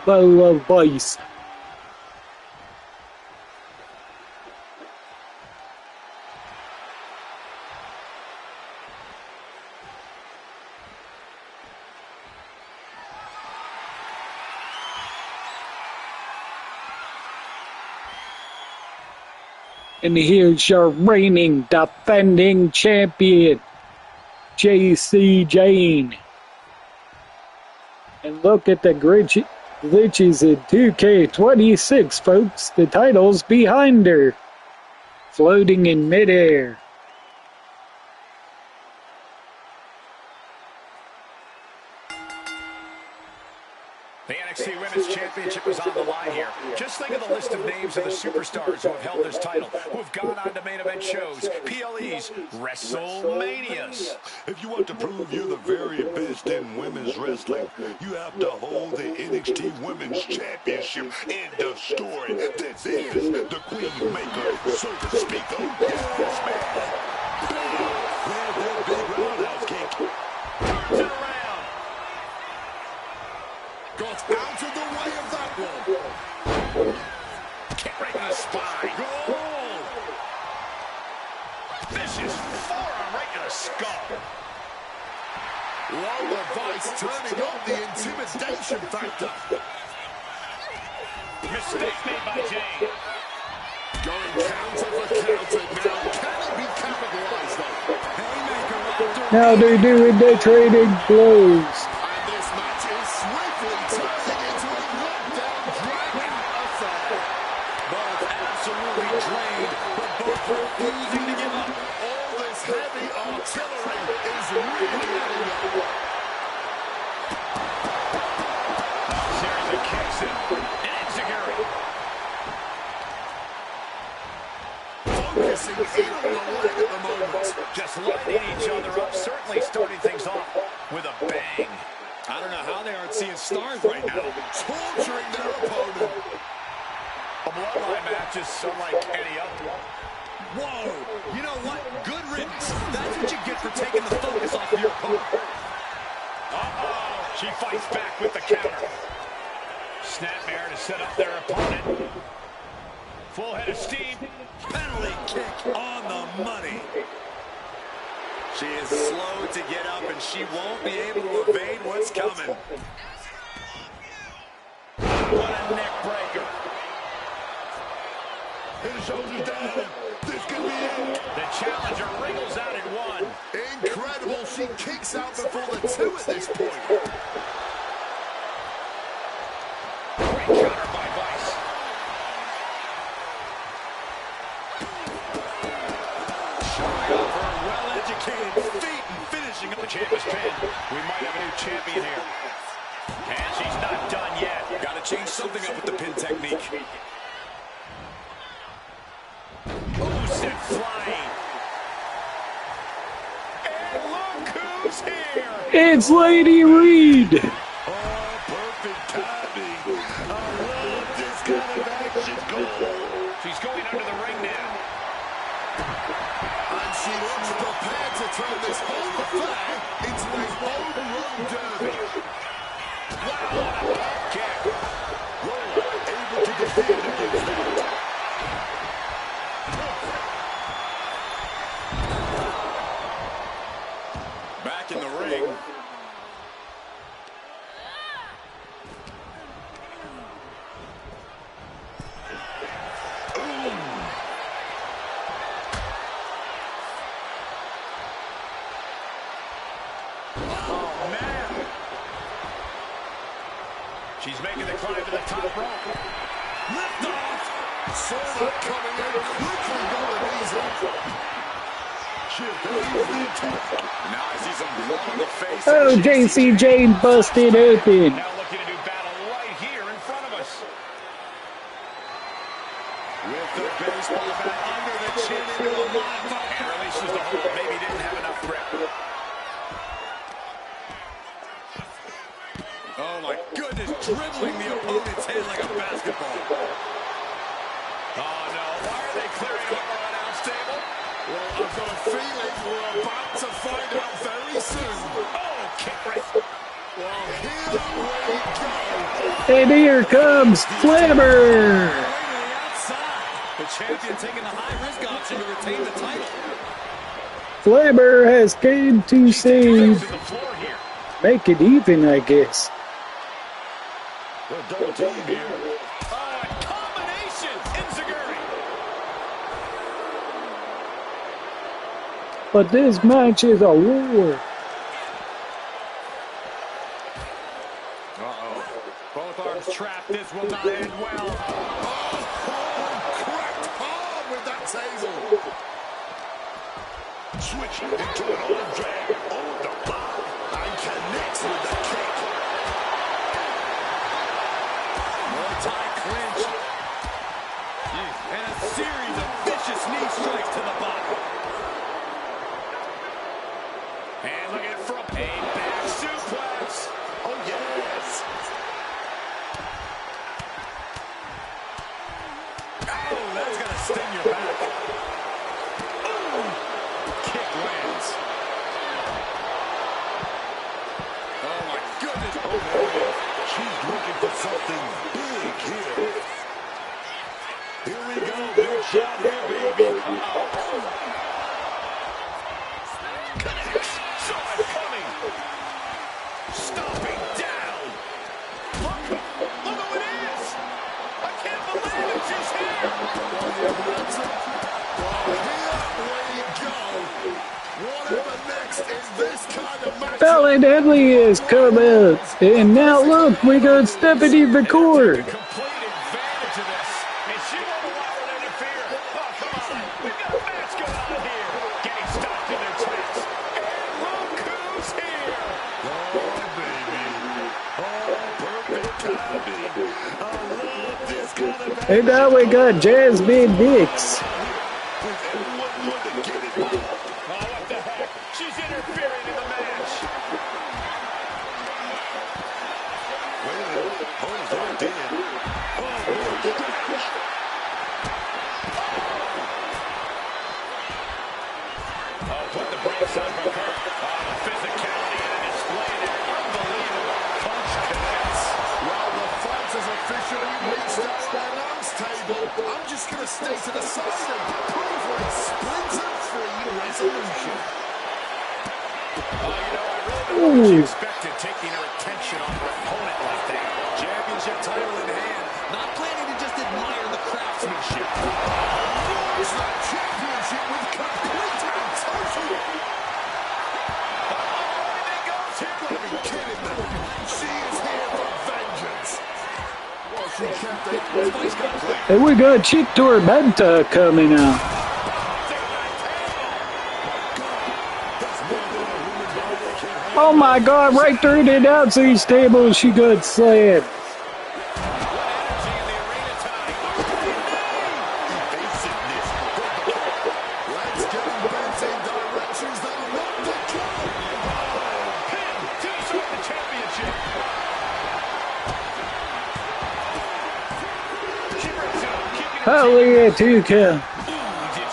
Speaker 1: Low voice. And here's your reigning, defending champion, JC Jane. And look at the glitches in 2K26, folks. The title's behind her, floating in midair.
Speaker 3: The NXT Women's Championship is on the line here. Just think of the list of names of the superstars who have held this title, who have gone on to main event shows, PLEs, WrestleManias.
Speaker 6: If you want to prove you're the very best in women's wrestling, you have to hold the NXT Women's Championship. End of story. This is the Queen Maker, so to speak. Oh, yes, man. There's that big roundhouse kick.
Speaker 3: Turns it around.
Speaker 6: Got out of the way of that one.
Speaker 3: Kick right in the spine. Goal. Vicious forearm right in the skull.
Speaker 6: Lower Vice turning on the intimidation factor.
Speaker 3: Mistake made by Jane.
Speaker 6: Going counter for counter now. Can it be capitalized on?
Speaker 3: Haymaker after
Speaker 1: Now they're doing the trading blows.
Speaker 6: And this match is swiftly turning into a knockdown dragon affair.
Speaker 3: both absolutely drained, but both refusing to give up.
Speaker 6: All this heavy artillery is really adding up.
Speaker 3: Series of kicks and enziguri.
Speaker 6: Focusing in on the leg at the moment.
Speaker 3: Just lighting each other up, certainly starting things off with a bang.
Speaker 6: I don't know how they aren't seeing stars right now. Torturing their opponent.
Speaker 3: A bloodline match is unlike any other.
Speaker 6: Whoa, you know what? Good riddance. That's what you get for taking the focus off of your opponent.
Speaker 3: Uh-oh, she fights back with the counter. Snapmare to set up their opponent. Full head of steam.
Speaker 6: Penalty kick on the money. She is slow to get up, and she won't be able to evade what's coming.
Speaker 3: What a neck breaker.
Speaker 6: His shoulders down. This could be it.
Speaker 3: The challenger wriggles out at one.
Speaker 6: Incredible. She kicks out before the two at this point.
Speaker 3: Great counter by
Speaker 4: Breaking up the champ is pinned. We might have a new champion here. And she's not done yet.
Speaker 2: Got to change something up with the pin technique.
Speaker 4: Oh, sent flying. And look who's here.
Speaker 1: It's Lady Reed.
Speaker 6: Oh, perfect timing. I love this kind of action goal.
Speaker 4: She's going under the ring now.
Speaker 6: And she looks prepared to turn this whole affair into a home run derby.
Speaker 4: Wow, what a pump kick.
Speaker 6: Whoa, able to defend against that.
Speaker 2: Back in the ring.
Speaker 4: She's making the climb to the top rope.
Speaker 6: Lift off. Saw that coming in. Quickly got the knees up.
Speaker 2: Now I see some blood on the face.
Speaker 1: Oh, JC Jane busted open.
Speaker 4: Now looking to do battle right here in front of us.
Speaker 6: With the baseball bat under the chin into a modified.
Speaker 4: And releases the hold. Maybe didn't have enough grip.
Speaker 2: Oh my goodness, dribbling the opponent's head like a basketball.
Speaker 4: Oh no, why are they clearing up our announce table?
Speaker 6: Well, I've got a feeling we're about to find out very soon.
Speaker 4: Oh, kick right.
Speaker 6: Well, here we go.
Speaker 1: And here comes Flammer.
Speaker 2: Way to the outside. The champion taking the high-risk option to retain the title.
Speaker 1: Flammer has game to save.
Speaker 4: To the floor here.
Speaker 1: Make it even, I guess.
Speaker 6: The double team here.
Speaker 4: Oh, a combination. Enziguri.
Speaker 1: But this match is a war.
Speaker 4: Uh-oh. Both arms trapped. This will not end well.
Speaker 6: Oh, cracked hard with that table. Switching into an arm drag on the bar and connects with the kick.
Speaker 2: Multi-clinch. And a series of vicious knee strikes to the body.
Speaker 4: And look at it from a back suplex.
Speaker 6: Oh, yes.
Speaker 2: Oh, that's going to sting your back.
Speaker 4: Kick lands.
Speaker 2: Oh my goodness.
Speaker 6: Oh, baby. She's looking for something big here. Here we go. Big shot here, baby.
Speaker 4: Connects. Saw it coming. Stomping down. Look who it is. I can't believe it. She's here.
Speaker 6: Whatever next in this kind of match.
Speaker 1: Bella Dudley has come out. And now look, we got Stephanie McCord.
Speaker 4: Complete advantage of this. And she won't allow it to interfere. Oh, come on. We've got a match going on here. Getting stopped in their tracks. And look who's here.
Speaker 6: Oh, baby. Oh, perfect timing. I love this kind of match.
Speaker 1: And now we got Jasmine Dix.
Speaker 6: With everyone wanting to get it on.
Speaker 4: Oh, what the heck? She's interfering in the match.
Speaker 6: Wait a minute. Holmes locked in. Oh, boy, stretch.
Speaker 4: Oh, put the brakes on McCart. Oh, the physicality and the display there. Unbelievable. Punch connects.
Speaker 6: Well, the fight has officially reached our announce table. I'm just going to stay to the side and pray for a splinter-free resolution.
Speaker 4: Oh, you know, I really don't know what she expected, taking her attention off her opponent like that.
Speaker 2: Championship title in hand. Not planning to just admire the craftsmanship.
Speaker 6: It's the championship with complete and total.
Speaker 4: Everything goes here.
Speaker 6: Gotta be kidding me. She is here for vengeance. Well, she kept it.
Speaker 2: Spice got played.
Speaker 1: And we got Chick Tormenta coming out.
Speaker 6: That's more than a woman by
Speaker 1: Oh my God, right through the announcer's table, she got slammed. Hell yeah, 2 count.
Speaker 3: Did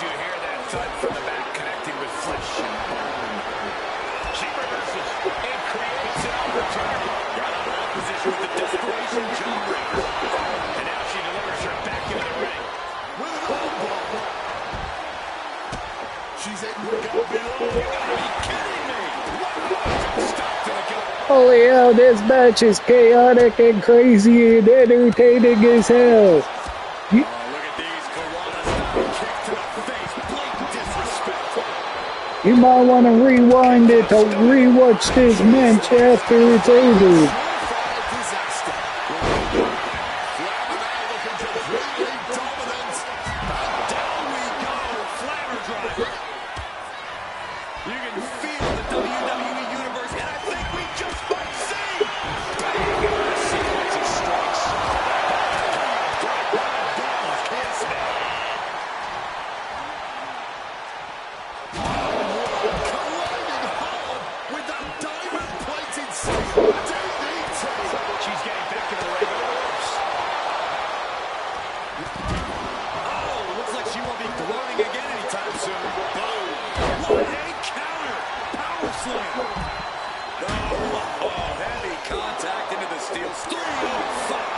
Speaker 3: you hear that thud from the back connecting with flesh and bone? She reverses and creates an opportunity. Right on that position with the desperation jawbreaker. And now she delivers her back into the ring.
Speaker 6: With an elbow. She's able to go below. You gotta be kidding me. Wow. Stop to the gut.
Speaker 1: Holy hell, this match is chaotic and crazy and entertaining as hell. You might want to rewind it to rewatch this match after it's over.
Speaker 3: You can feel the WWE Universe, and I think we just might see big sequence of strikes. Can't snap.
Speaker 6: Colliding hard with that diamond-plated steel DDT.
Speaker 3: She's getting back in the ring on the ropes. Oh, looks like she won't be gloating again anytime soon. Boom. What a counter. Power slam. Oh, heavy contact into the steel. 305.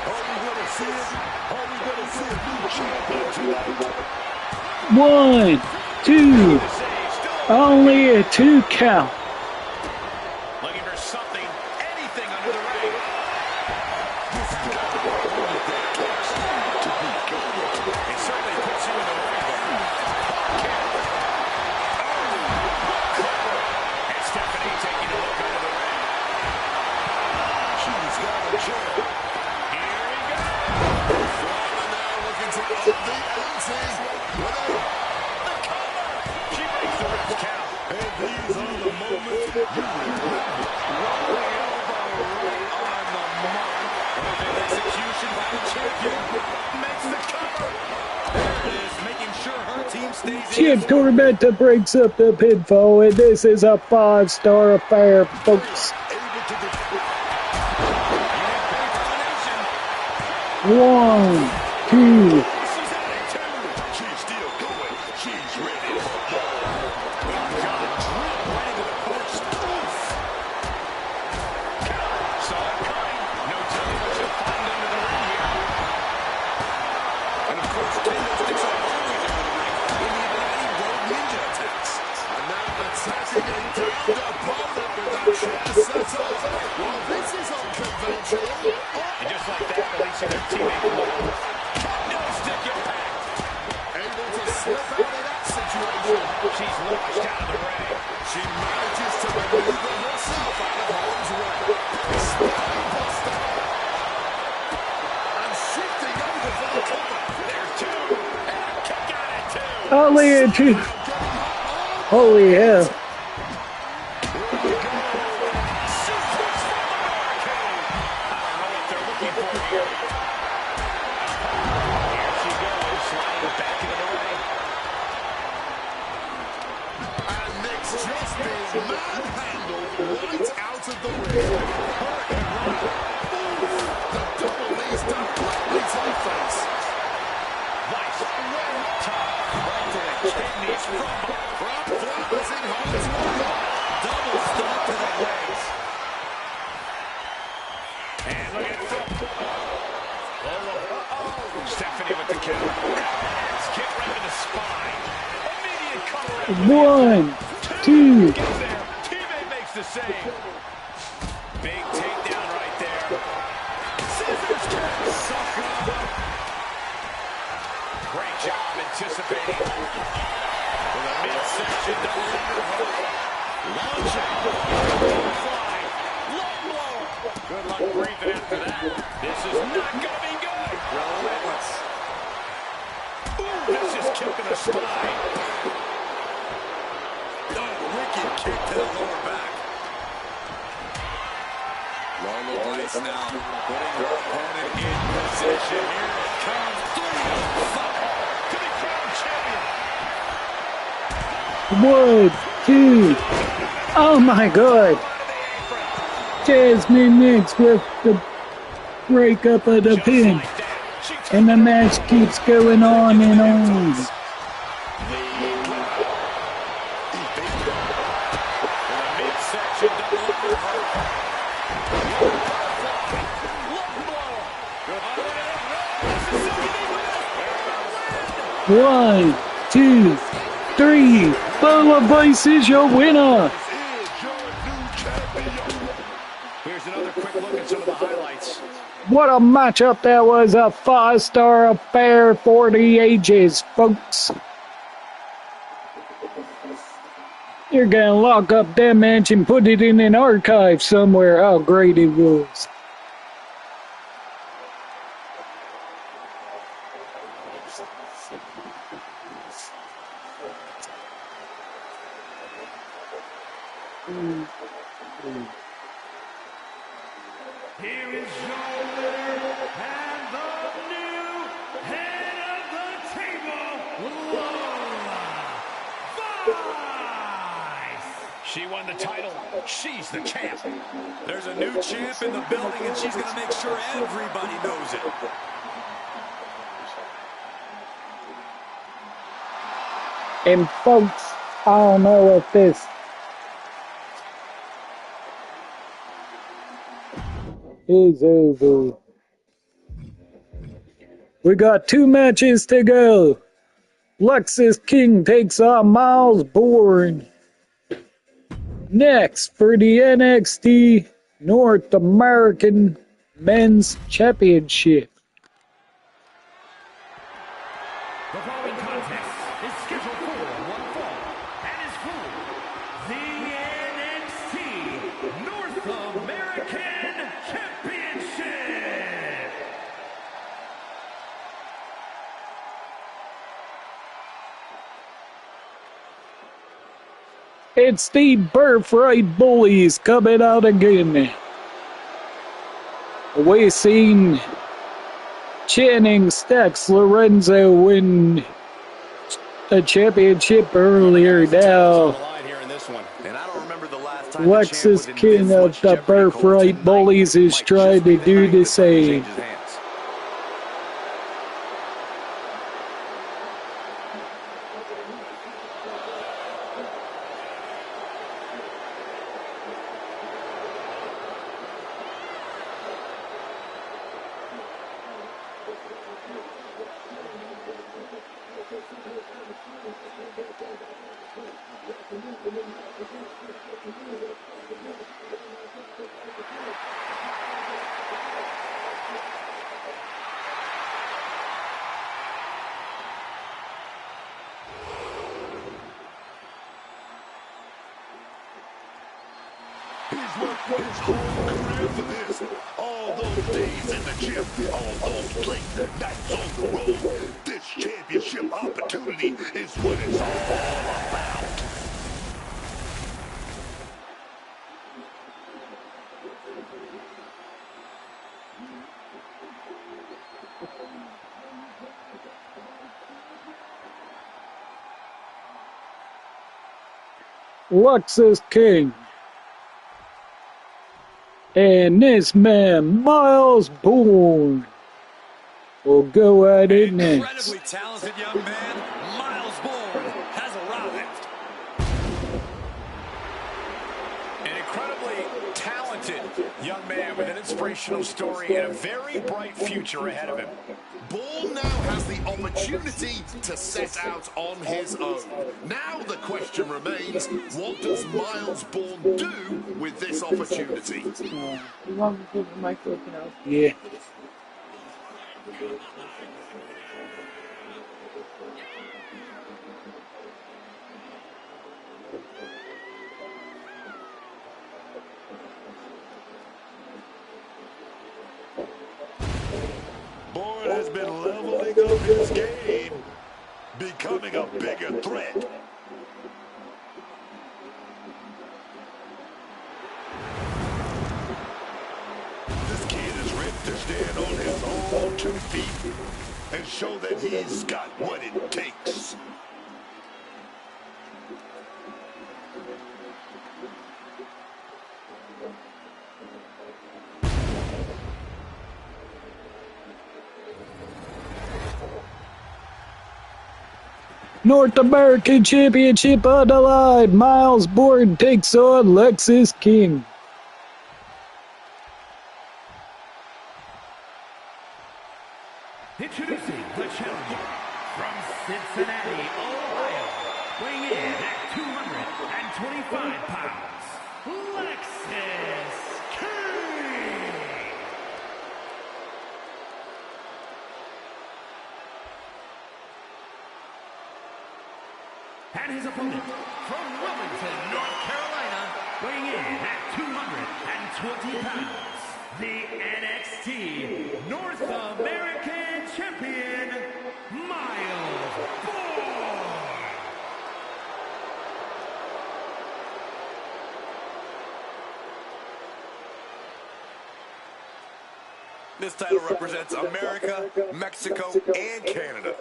Speaker 6: Are we going to see it? Are we going to see a new champion tonight?
Speaker 1: 1, 2, only a 2 count.
Speaker 3: Looking for something, anything under the ring. It certainly puts you in the ring. And Stephanie taking a look under the ring.
Speaker 6: She's got a chair.
Speaker 3: Here we go.
Speaker 6: Flying now looking to up the ante.
Speaker 3: The cover. She makes the ref's count.
Speaker 6: And these are the moments you remember.
Speaker 3: Rolling elbow right on the mark. Perfect execution by the champion. Makes the cover. There it is, making sure her team stays in.
Speaker 1: Chip Tormenta breaks up the pinfall, and this is a 5-star affair, folks.
Speaker 6: Able to defend.
Speaker 1: 1, 2.
Speaker 3: She's at it too.
Speaker 6: She's still going. She's ready.
Speaker 3: Got a drip right into the post. Oof. Saw it coming. No telling what you'll find under the ring here. And of course, kendo sticks are always under the ring in the event of any rogue ninja attacks.
Speaker 6: And now attacking a downed opponent with that chair set up. Well, this is unconventional.
Speaker 3: And just like that, releasing their teammate below. No stick impact.
Speaker 6: Able to slip out of that situation.
Speaker 3: She's launched out of the ring.
Speaker 6: She manages to maneuver herself out of harm's way. Spine buster. And shifting over for the cover.
Speaker 3: There's two. And a kick out at two.
Speaker 1: Only a 2.
Speaker 6: Getting hot.
Speaker 1: Holy hell.
Speaker 3: Suplex from the barricade. I don't know what they're looking for here. Here she goes, sliding back into the ring.
Speaker 6: And Nick's just been manhandled right out of the ring. The double knees directly to the face.
Speaker 3: Nice red top right to the kidneys from
Speaker 6: Prop flowers in harm's way.
Speaker 3: double stomp to the legs. And look at it. Stephanie with the kick. Hands kick right to the spine. Immediate cover.
Speaker 1: 1, 2.
Speaker 3: Gets there. Teammate makes the save. Big takedown right there. Scissors kick. Great job anticipating. With a midsection double underhook. Launching. Fly. Low blow. Good luck breathing after that. This is not going to be good. Relentless. Ooh, that's just kick in the spine.
Speaker 6: Oh, wicked kick to the lower back.
Speaker 2: this now. Putting her opponent in position. Here it comes. 3 to 5 to be crowned champion.
Speaker 1: 1, 2. Oh my God. Jasmine Nix with the breakup of the pin. And the match keeps going on and on. One, 2, 3. Bella Vice is your winner.
Speaker 3: Here's another quick look at some of the highlights.
Speaker 1: What a matchup that was. A 5-star affair for the ages, folks. You're gonna lock up that match and put it in an archive somewhere. How great it was.
Speaker 5: Here is your winner and the new head of the table, Lola Vice.
Speaker 3: She won the title. She's the champ.
Speaker 2: There's a new champ in the building, and she's going to make sure everybody knows it.
Speaker 1: And folks, I don't know if this is over. We got 2 matches to go. Lexus King takes on Miles Bourne. Next for the NXT North American Men's Championship.
Speaker 5: The following contest is scheduled for one fall and is for the NXT North American Championship.
Speaker 1: It's the Birthright Bullies coming out again. We seen Channing Stacks Lorenzo win a championship earlier. Now Lexus King of the Birthright Bullies is trying to do the same.
Speaker 6: He's worked his whole career for this. All those days in the gym, all those late nights on the road. This championship opportunity is what it's all about.
Speaker 1: Lexus King. And this man, Miles Bourne, will go at it next.
Speaker 2: Incredibly talented young man, Miles Bourne, has arrived.
Speaker 3: An incredibly talented young man with an inspirational story and a very bright future ahead of him.
Speaker 6: Bourne now has the opportunity to set out on his own. Now the question remains, what does Miles Bourne do with this opportunity?
Speaker 7: You want me to put the mic open out?
Speaker 1: Yeah.
Speaker 6: Bourne has been leveling up his game, becoming a bigger threat. This to stand on his own 2 feet and show that he's got what it takes.
Speaker 1: North American Championship on the line. Miles Bourne takes on Lexis King.
Speaker 5: Introducing the challenger from Cincinnati, Ohio, weighing in at 225 pounds, Lexis King. And his opponent from Wilmington, North Carolina, weighing in at 220 pounds, the NXT North American Champion, Miles Bourne.
Speaker 2: This title represents America, Mexico, and Canada.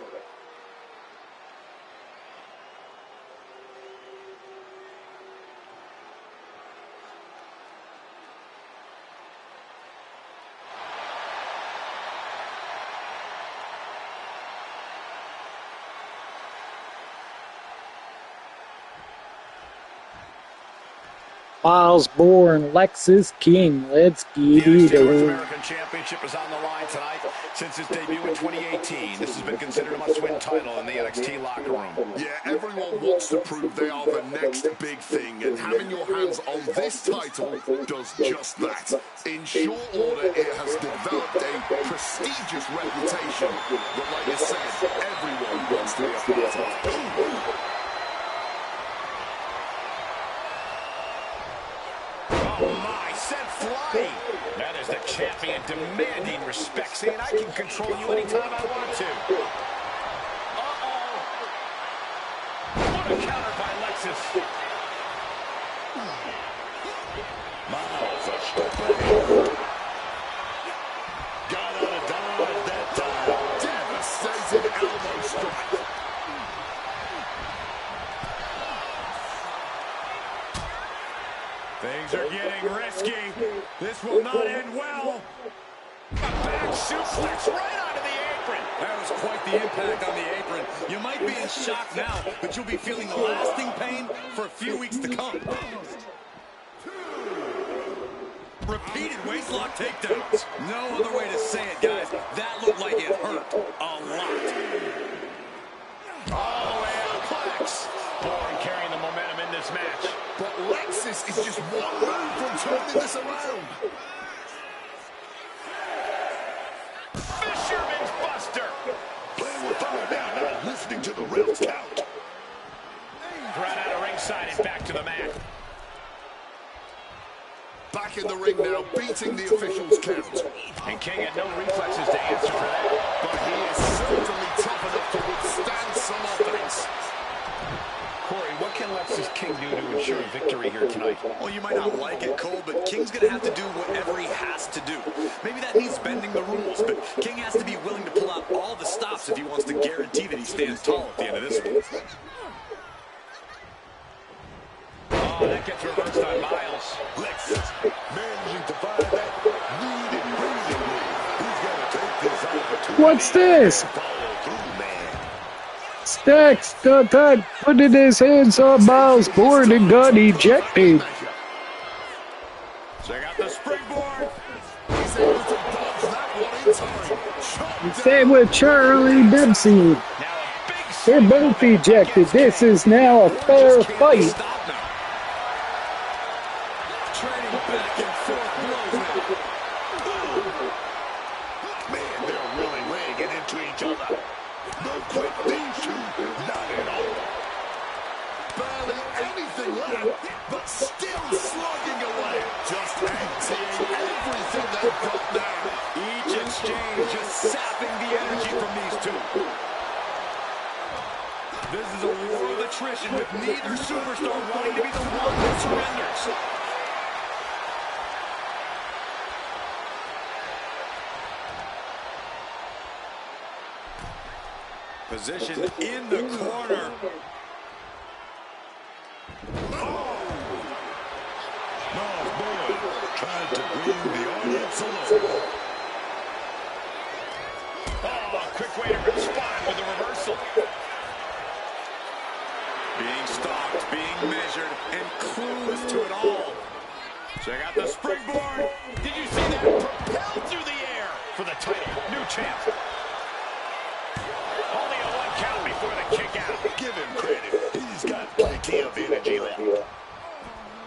Speaker 1: Miles Bourne, Lexis King. Let's get it
Speaker 3: North
Speaker 1: on.
Speaker 3: American Championship is on the line tonight. Since its debut in 2018, this has been considered a must-win title in the NXT locker room.
Speaker 6: Yeah, everyone wants to prove they are the next big thing, and having your hands on this title does just that. In short order, it has developed a prestigious reputation that, like you said, everyone wants to be a part of.
Speaker 3: Oh my, sent flying. That is the champion demanding respect, saying I can control you anytime I want to. Uh-oh. What a counter by Lexis.
Speaker 6: Miles a step ahead. Got out of dodge that time. Devastating elbow strike.
Speaker 3: Things are getting risky. This will not end well. A back suplex right onto the apron.
Speaker 2: That was quite the impact on the apron. You might be in shock now, but you'll be feeling the lasting pain for a few weeks to come. Repeated waistlock takedowns. No other way to say it, guys. That looked like it hurt a lot.
Speaker 3: All the way out, Plex. Bourne carrying the momentum in this match.
Speaker 6: But Lexis is just one move from turning this around.
Speaker 3: Fisherman's Buster.
Speaker 6: Playing with fire now, not listening to the ref's count.
Speaker 3: Right out of ringside and back to the mat.
Speaker 6: Back in the ring now, beating the official's count.
Speaker 3: And King had no reflexes to answer for that.
Speaker 6: But he is certainly tough enough to withstand some offense.
Speaker 3: Corey, what can Lexis King do to ensure victory here tonight?
Speaker 2: Well, you might not like it, Cole, but King's going to have to do whatever he has to do. Maybe that means bending the rules, but King has to be willing to pull out all the stops if he wants to guarantee that he stands tall at the end of this one.
Speaker 3: Oh, that gets reversed on Miles.
Speaker 6: Lexis managing to find that lead and breathing room. He's got to take this opportunity.
Speaker 1: What's this?
Speaker 6: and follow through, man.
Speaker 1: Stacks got that, putting his hands on Miles Bourne and got ejected.
Speaker 3: Check out the springboard.
Speaker 6: He's able to dodge that one in time.
Speaker 1: Same with Charlie Dempsey.
Speaker 3: Now a big
Speaker 1: They're both ejected. This is now a fair fight.
Speaker 2: Stop now. Trading back and forth blows now.
Speaker 6: Man, they're really laying it into each other. No quick, these two, not at all. Barely anything left, but still slugging away. Just emptying everything they've got now.
Speaker 2: Each exchange just sapping the energy from these two. This is a war of attrition with neither superstar wanting to be the one that surrenders. Positioned in the corner.
Speaker 6: Tried to bring the audience along.
Speaker 3: Oh, quick way to respond with a reversal.
Speaker 2: Being stalked, being measured, and clueless to it all. Check out the springboard.
Speaker 3: Did you see that? Propelled through the air for the title. New champ. Only a 1 count before the kick out.
Speaker 6: Give him credit. He's got plenty of energy left.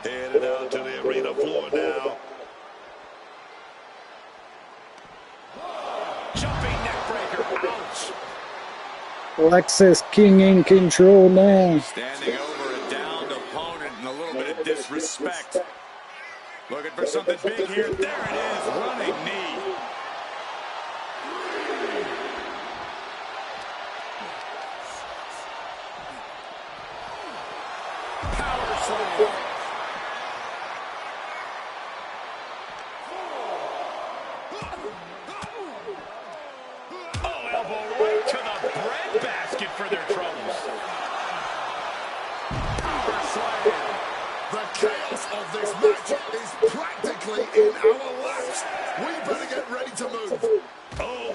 Speaker 6: Headed out to the arena floor now.
Speaker 3: Jumping neck breaker. Ouch.
Speaker 1: Lexus King in control now.
Speaker 2: Standing over a downed opponent and a little bit of disrespect. Looking for something big here. There it is. Running knee. Power slam.
Speaker 3: Oh, elbow right to the breadbasket for their troubles.
Speaker 6: Power slam. The chaos of this match is practically in our laps. We better get ready to move. Oh.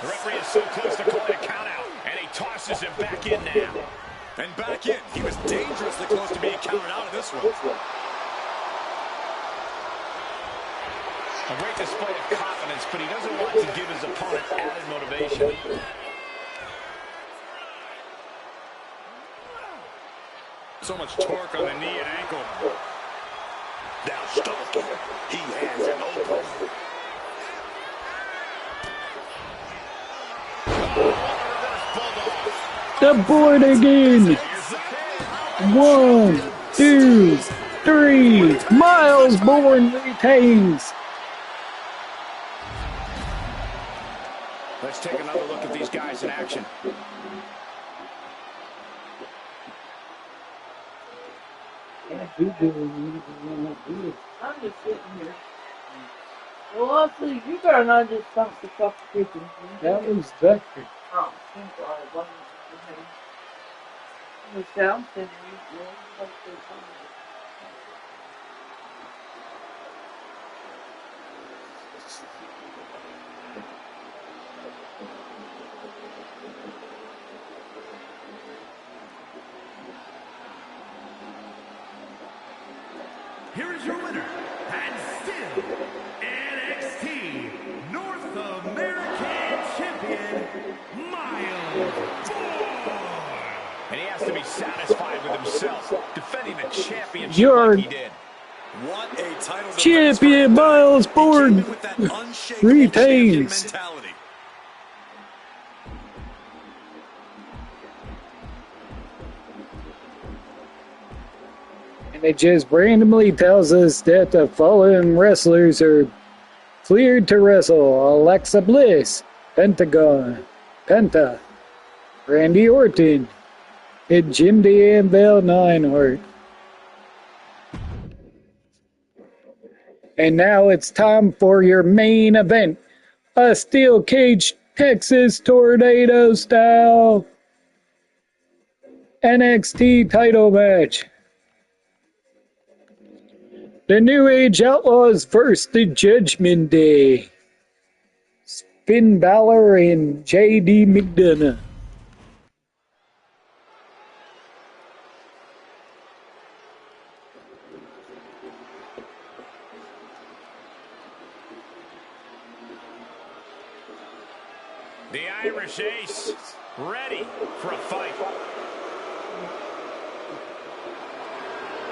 Speaker 3: The referee is so close to calling a count out, and he tosses him back in now.
Speaker 2: And back in. He was dangerously close to being counted out of this one.
Speaker 3: A great display of confidence, but he doesn't want to give his opponent added motivation.
Speaker 2: So much torque on the knee and ankle.
Speaker 6: Now stalking. He has an open.
Speaker 1: The board again. 1, 2, 3. Miles Bourne retains.
Speaker 3: Let's take another look at these guys in action.
Speaker 7: I'm just sitting here. Well, honestly, you better not just stop the fuck kicking.
Speaker 1: That was Vector.
Speaker 7: Oh, thank God. It wasn't him. It was down sitting.
Speaker 5: Here is your winner, and still NXT North American Champion, Miles Bourne.
Speaker 3: And he has to be satisfied with himself, defending the championship
Speaker 1: Your
Speaker 3: like he did.
Speaker 2: What a title
Speaker 1: champion Miles Bourne
Speaker 2: with that unshakable
Speaker 1: retains.
Speaker 2: mentality.
Speaker 1: And it just randomly tells us that the following wrestlers are cleared to wrestle: Alexa Bliss, Pentagon, Penta, Randy Orton, and Jim D'Anville Neidhart. And now it's time for your main event, a steel cage Texas Tornado style NXT title match. The New Age Outlaws versus the Judgment Day. Finn Balor and J.D. McDonough.
Speaker 3: The Irish Ace, ready for a fight.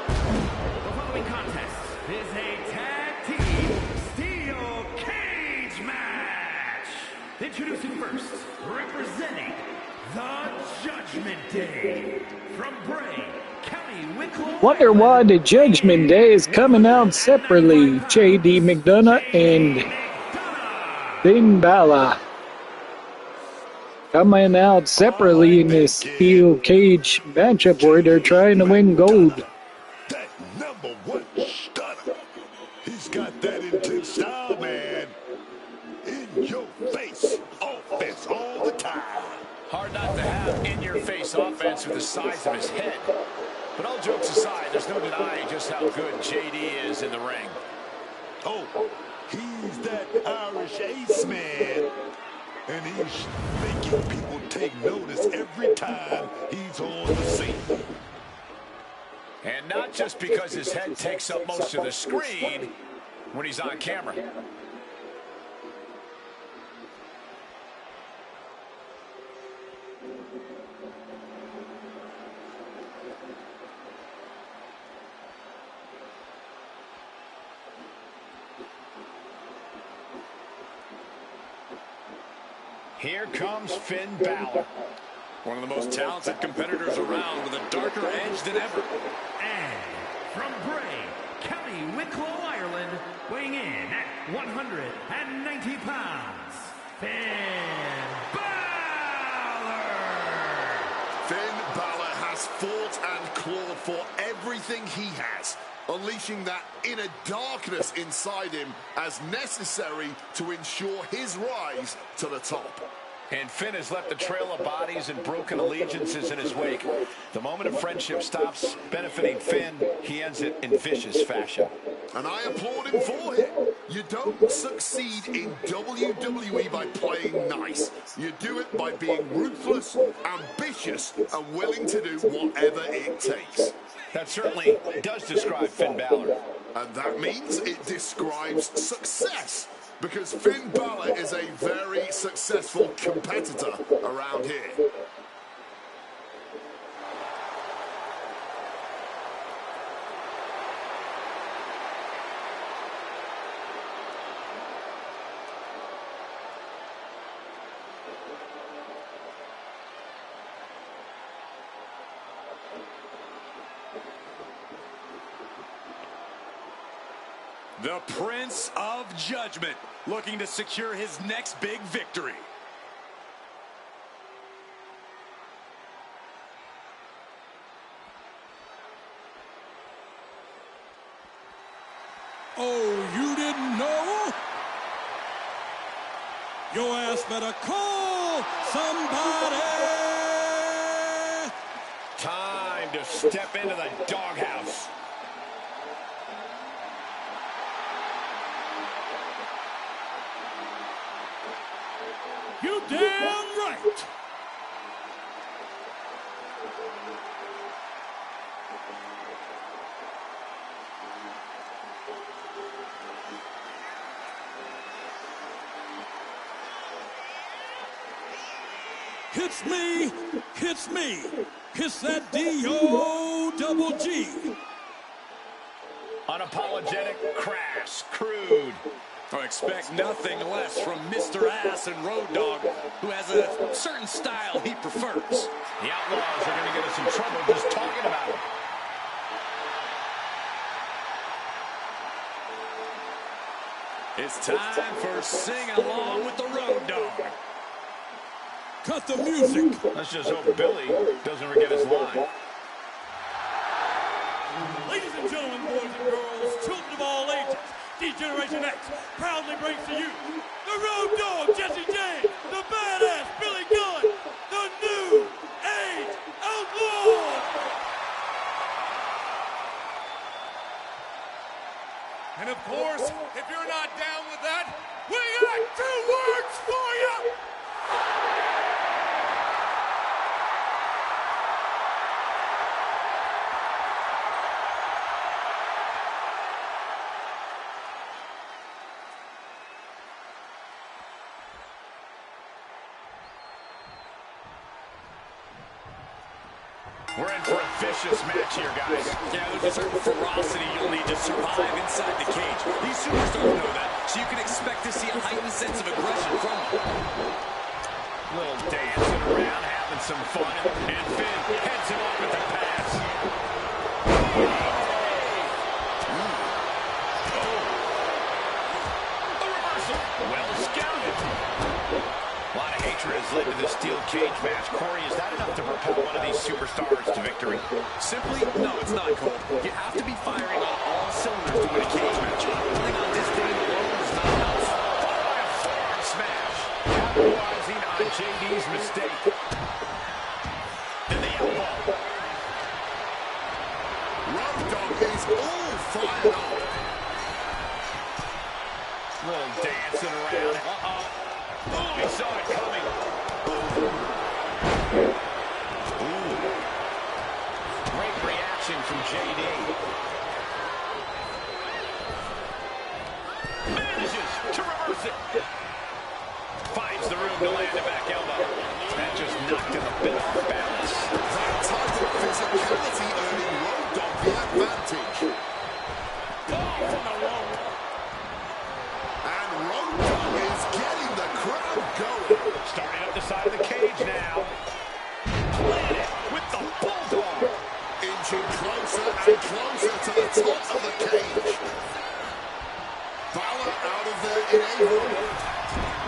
Speaker 5: The following contest is a tag team steel cage match. Introducing first, representing the Judgment Day from Bray, County Wicklow.
Speaker 1: Wonder why the Judgment Day is coming out separately. J.D. McDonough and Finn Balor coming out separately in this steel cage matchup where they're trying to win gold.
Speaker 6: That #1 stunner. He's got that intense style, man. In in-your-face offense all the time.
Speaker 3: Hard not to have in-your-face offense with the size of his head. But all jokes aside, there's no denying just how good JD is in the ring.
Speaker 6: Oh, he's that Irish ace man. And he's making people take notice every time he's on the scene.
Speaker 3: And not just because his head takes up most of the screen when he's on camera. Here comes Finn Balor.
Speaker 2: One of the most talented competitors around with a darker edge than ever.
Speaker 5: And from Bray, County Wicklow, Ireland, weighing in at 190 pounds, Finn Balor!
Speaker 6: Finn Balor has fought and clawed for everything he has, unleashing that inner darkness inside him as necessary to ensure his rise to the top.
Speaker 3: And Finn has left a trail of bodies and broken allegiances in his wake. The moment of friendship stops benefiting Finn, he ends it in vicious fashion.
Speaker 6: And I applaud him for it. You don't succeed in WWE by playing nice. You do it by being ruthless, ambitious, and willing to do whatever it takes.
Speaker 3: That certainly does describe Finn Balor.
Speaker 6: And that means it describes success. Because Finn Balor is a very successful competitor around here.
Speaker 2: The Prince of Judgment, looking to secure his next big victory.
Speaker 8: Oh, you didn't know? Your ass better call somebody.
Speaker 3: Time to step into the doghouse.
Speaker 8: You damn right. Hits me, hits me. Hits that D-O-double-G.
Speaker 3: Unapologetic, crass, crude.
Speaker 2: I expect nothing less from Mr. Ass and Road Dogg, who has a certain style he prefers.
Speaker 3: The Outlaws are going to get us in trouble just talking about it.
Speaker 2: It's time for Sing Along with the Road Dogg.
Speaker 8: Cut the music.
Speaker 3: Let's just hope Billy doesn't forget his line.
Speaker 8: Ladies and gentlemen, boys and girls, children of all ages, D-Generation X proudly brings to you the Road Dogg, Jesse James, the badass Billy Gunn, the New Age Outlaws. And of course, if you're not down with that, we got 2 words for you.
Speaker 3: We're in for a vicious match here, guys.
Speaker 2: Yeah, there's a certain ferocity you'll need to survive inside the cage. These superstars know that, so you can expect to see a heightened sense of aggression from them.
Speaker 3: Little dancing around, having some fun, and Finn heads him off with the pass.
Speaker 2: A reversal.
Speaker 3: Well scouted. A lot of hatred has led to this steel cage match. Corey, is that enough to propel one of these superstars to victory?
Speaker 2: Simply, no, it's not, Cole. You have to be firing on all cylinders to win a cage match. Putting on discipline alone is not enough.
Speaker 3: Followed by a forearm smash. JD's mistake. And the elbow.
Speaker 6: Road Dogg is all fired up.
Speaker 3: Little dancing around. He saw it coming. Ooh. Great reaction from JD. Manages to reverse it. Finds the room to land a back elbow. That just knocked him a bit off balance.
Speaker 6: That type of physicality earning Road Dogg the advantage.
Speaker 3: Ball from the rope.
Speaker 6: And Road Dogg is getting the crowd going.
Speaker 3: Starting up the side of the cage now. Planted with the bulldog.
Speaker 6: Inching closer and closer to the top of the cage. Balor out of there in a hurry.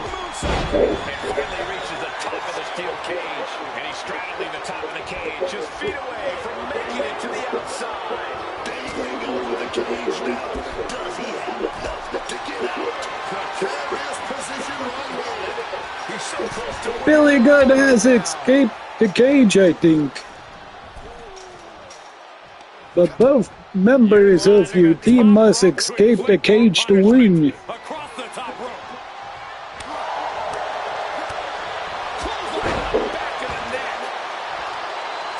Speaker 3: Moonsault. And finally reaches the top of the steel cage. And he's straddling the top of the cage, just feet away from making it to the outside.
Speaker 6: Dangling over the cage now. Does he have enough to get out? Precarious position right here.
Speaker 3: He's so close to
Speaker 1: Billy Gunn has escaped the cage, I think. But both members of your team must escape the cage to win.
Speaker 8: Across the top rope.
Speaker 3: back of the neck.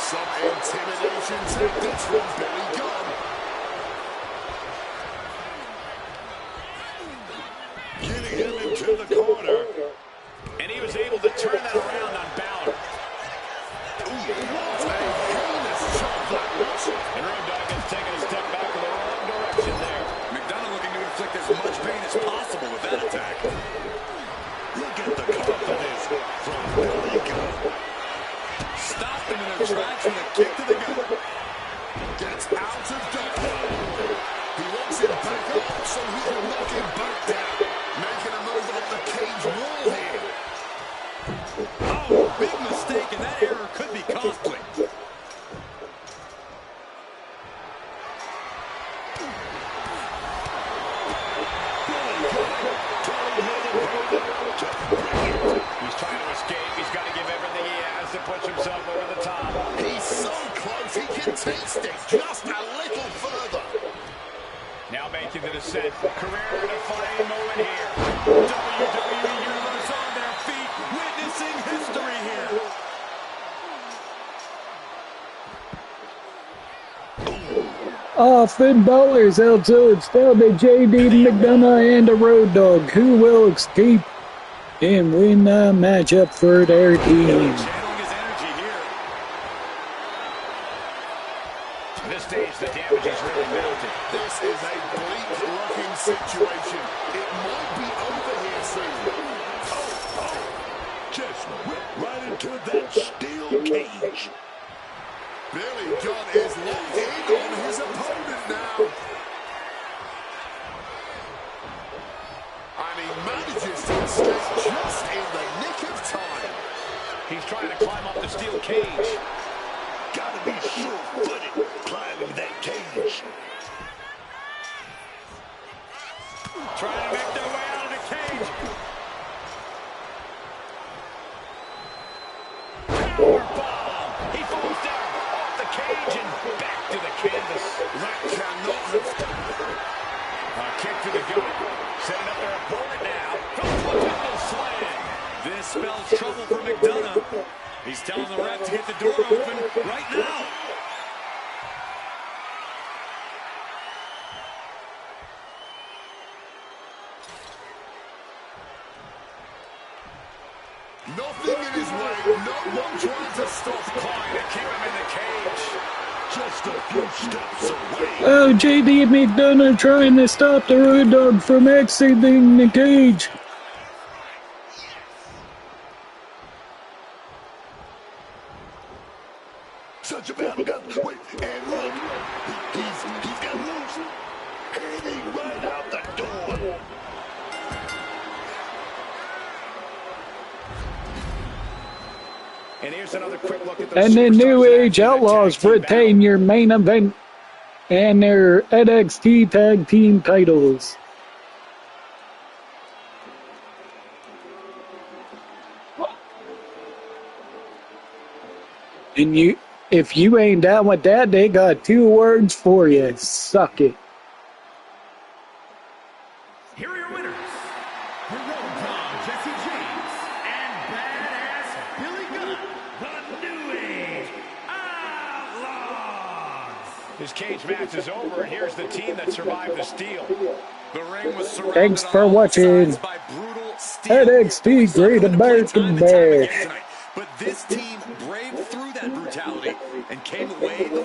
Speaker 6: Some intimidation tactics from Billy Gunn. Getting him into the corner.
Speaker 3: And he was able to turn that around on Balor.
Speaker 6: What a heinous shot that was.
Speaker 3: And Road Dogg has taken a step back in the wrong direction there.
Speaker 2: McDonough looking to inflict as much pain as possible with that attack.
Speaker 6: Look at the confidence from Billy Gunn.
Speaker 2: Stopped him in their tracks with a kick to the gut.
Speaker 6: Gets out of dodge. He wants him back up so he can knock him back down. Making a move on the cage wall here.
Speaker 2: Oh, big mistake, and that error could be costly.
Speaker 3: He's trying to escape. He's got to give everything he has to push himself over the top.
Speaker 6: He's so close he can taste it just a little further.
Speaker 3: Now making the descent. Career-defining moment here. WWE Universe on their feet, witnessing history here.
Speaker 1: Finn Balor's out, so it's down to JD McDonough and a Road Dogg, who will escape and win the matchup for their team.
Speaker 2: Channeling his energy here.
Speaker 3: At this stage, the damage is really mounted.
Speaker 6: This is a bleak-looking situation. It might be over here soon.
Speaker 9: Just whipped right into that steel cage.
Speaker 6: Billy Gunn is locked in on his opponent now. And he manages to escape just in the nick of time.
Speaker 3: He's trying to climb up the steel cage.
Speaker 9: Gotta be sure-footed climbing that cage.
Speaker 3: Trying to make their way out of the cage. Powerbomb. He falls down off the cage and back to the canvas.
Speaker 6: That cannot have...
Speaker 3: A kick to the gut. Setting up their opponent now. From the window slam.
Speaker 2: This spells trouble for McDonough. He's telling the ref to get the door open right now.
Speaker 6: Nothing in his way. No one trying to stop.
Speaker 3: Trying to keep him in the cage.
Speaker 9: Just a few steps away.
Speaker 1: Oh, JD McDonough trying to stop the Road Dogg from exiting the cage.
Speaker 9: Such a battle gun. Wait, and look. He's got loose. Hanging right out the door.
Speaker 3: And here's another quick look at the
Speaker 1: And the New
Speaker 3: Superstars
Speaker 1: Age
Speaker 3: in that
Speaker 1: Outlaws
Speaker 3: tag team
Speaker 1: retain your main event and their NXT Tag Team titles. And if you ain't down with that, they got 2 words for you. Suck it.
Speaker 5: Here are your winners, the Road Dogg Jesse James and Badass Billy Gunn, the New Age Outlaws.
Speaker 3: This cage match is over, and here's the team that survived the steal.
Speaker 2: The ring was surrounded
Speaker 1: Thanks for
Speaker 2: on all
Speaker 1: watching
Speaker 2: sides by brutal steel.
Speaker 1: NXT Great
Speaker 2: Gonna play
Speaker 1: American
Speaker 2: time and time again
Speaker 1: Bash.
Speaker 2: tonight. But this team braved through that brutality and came away the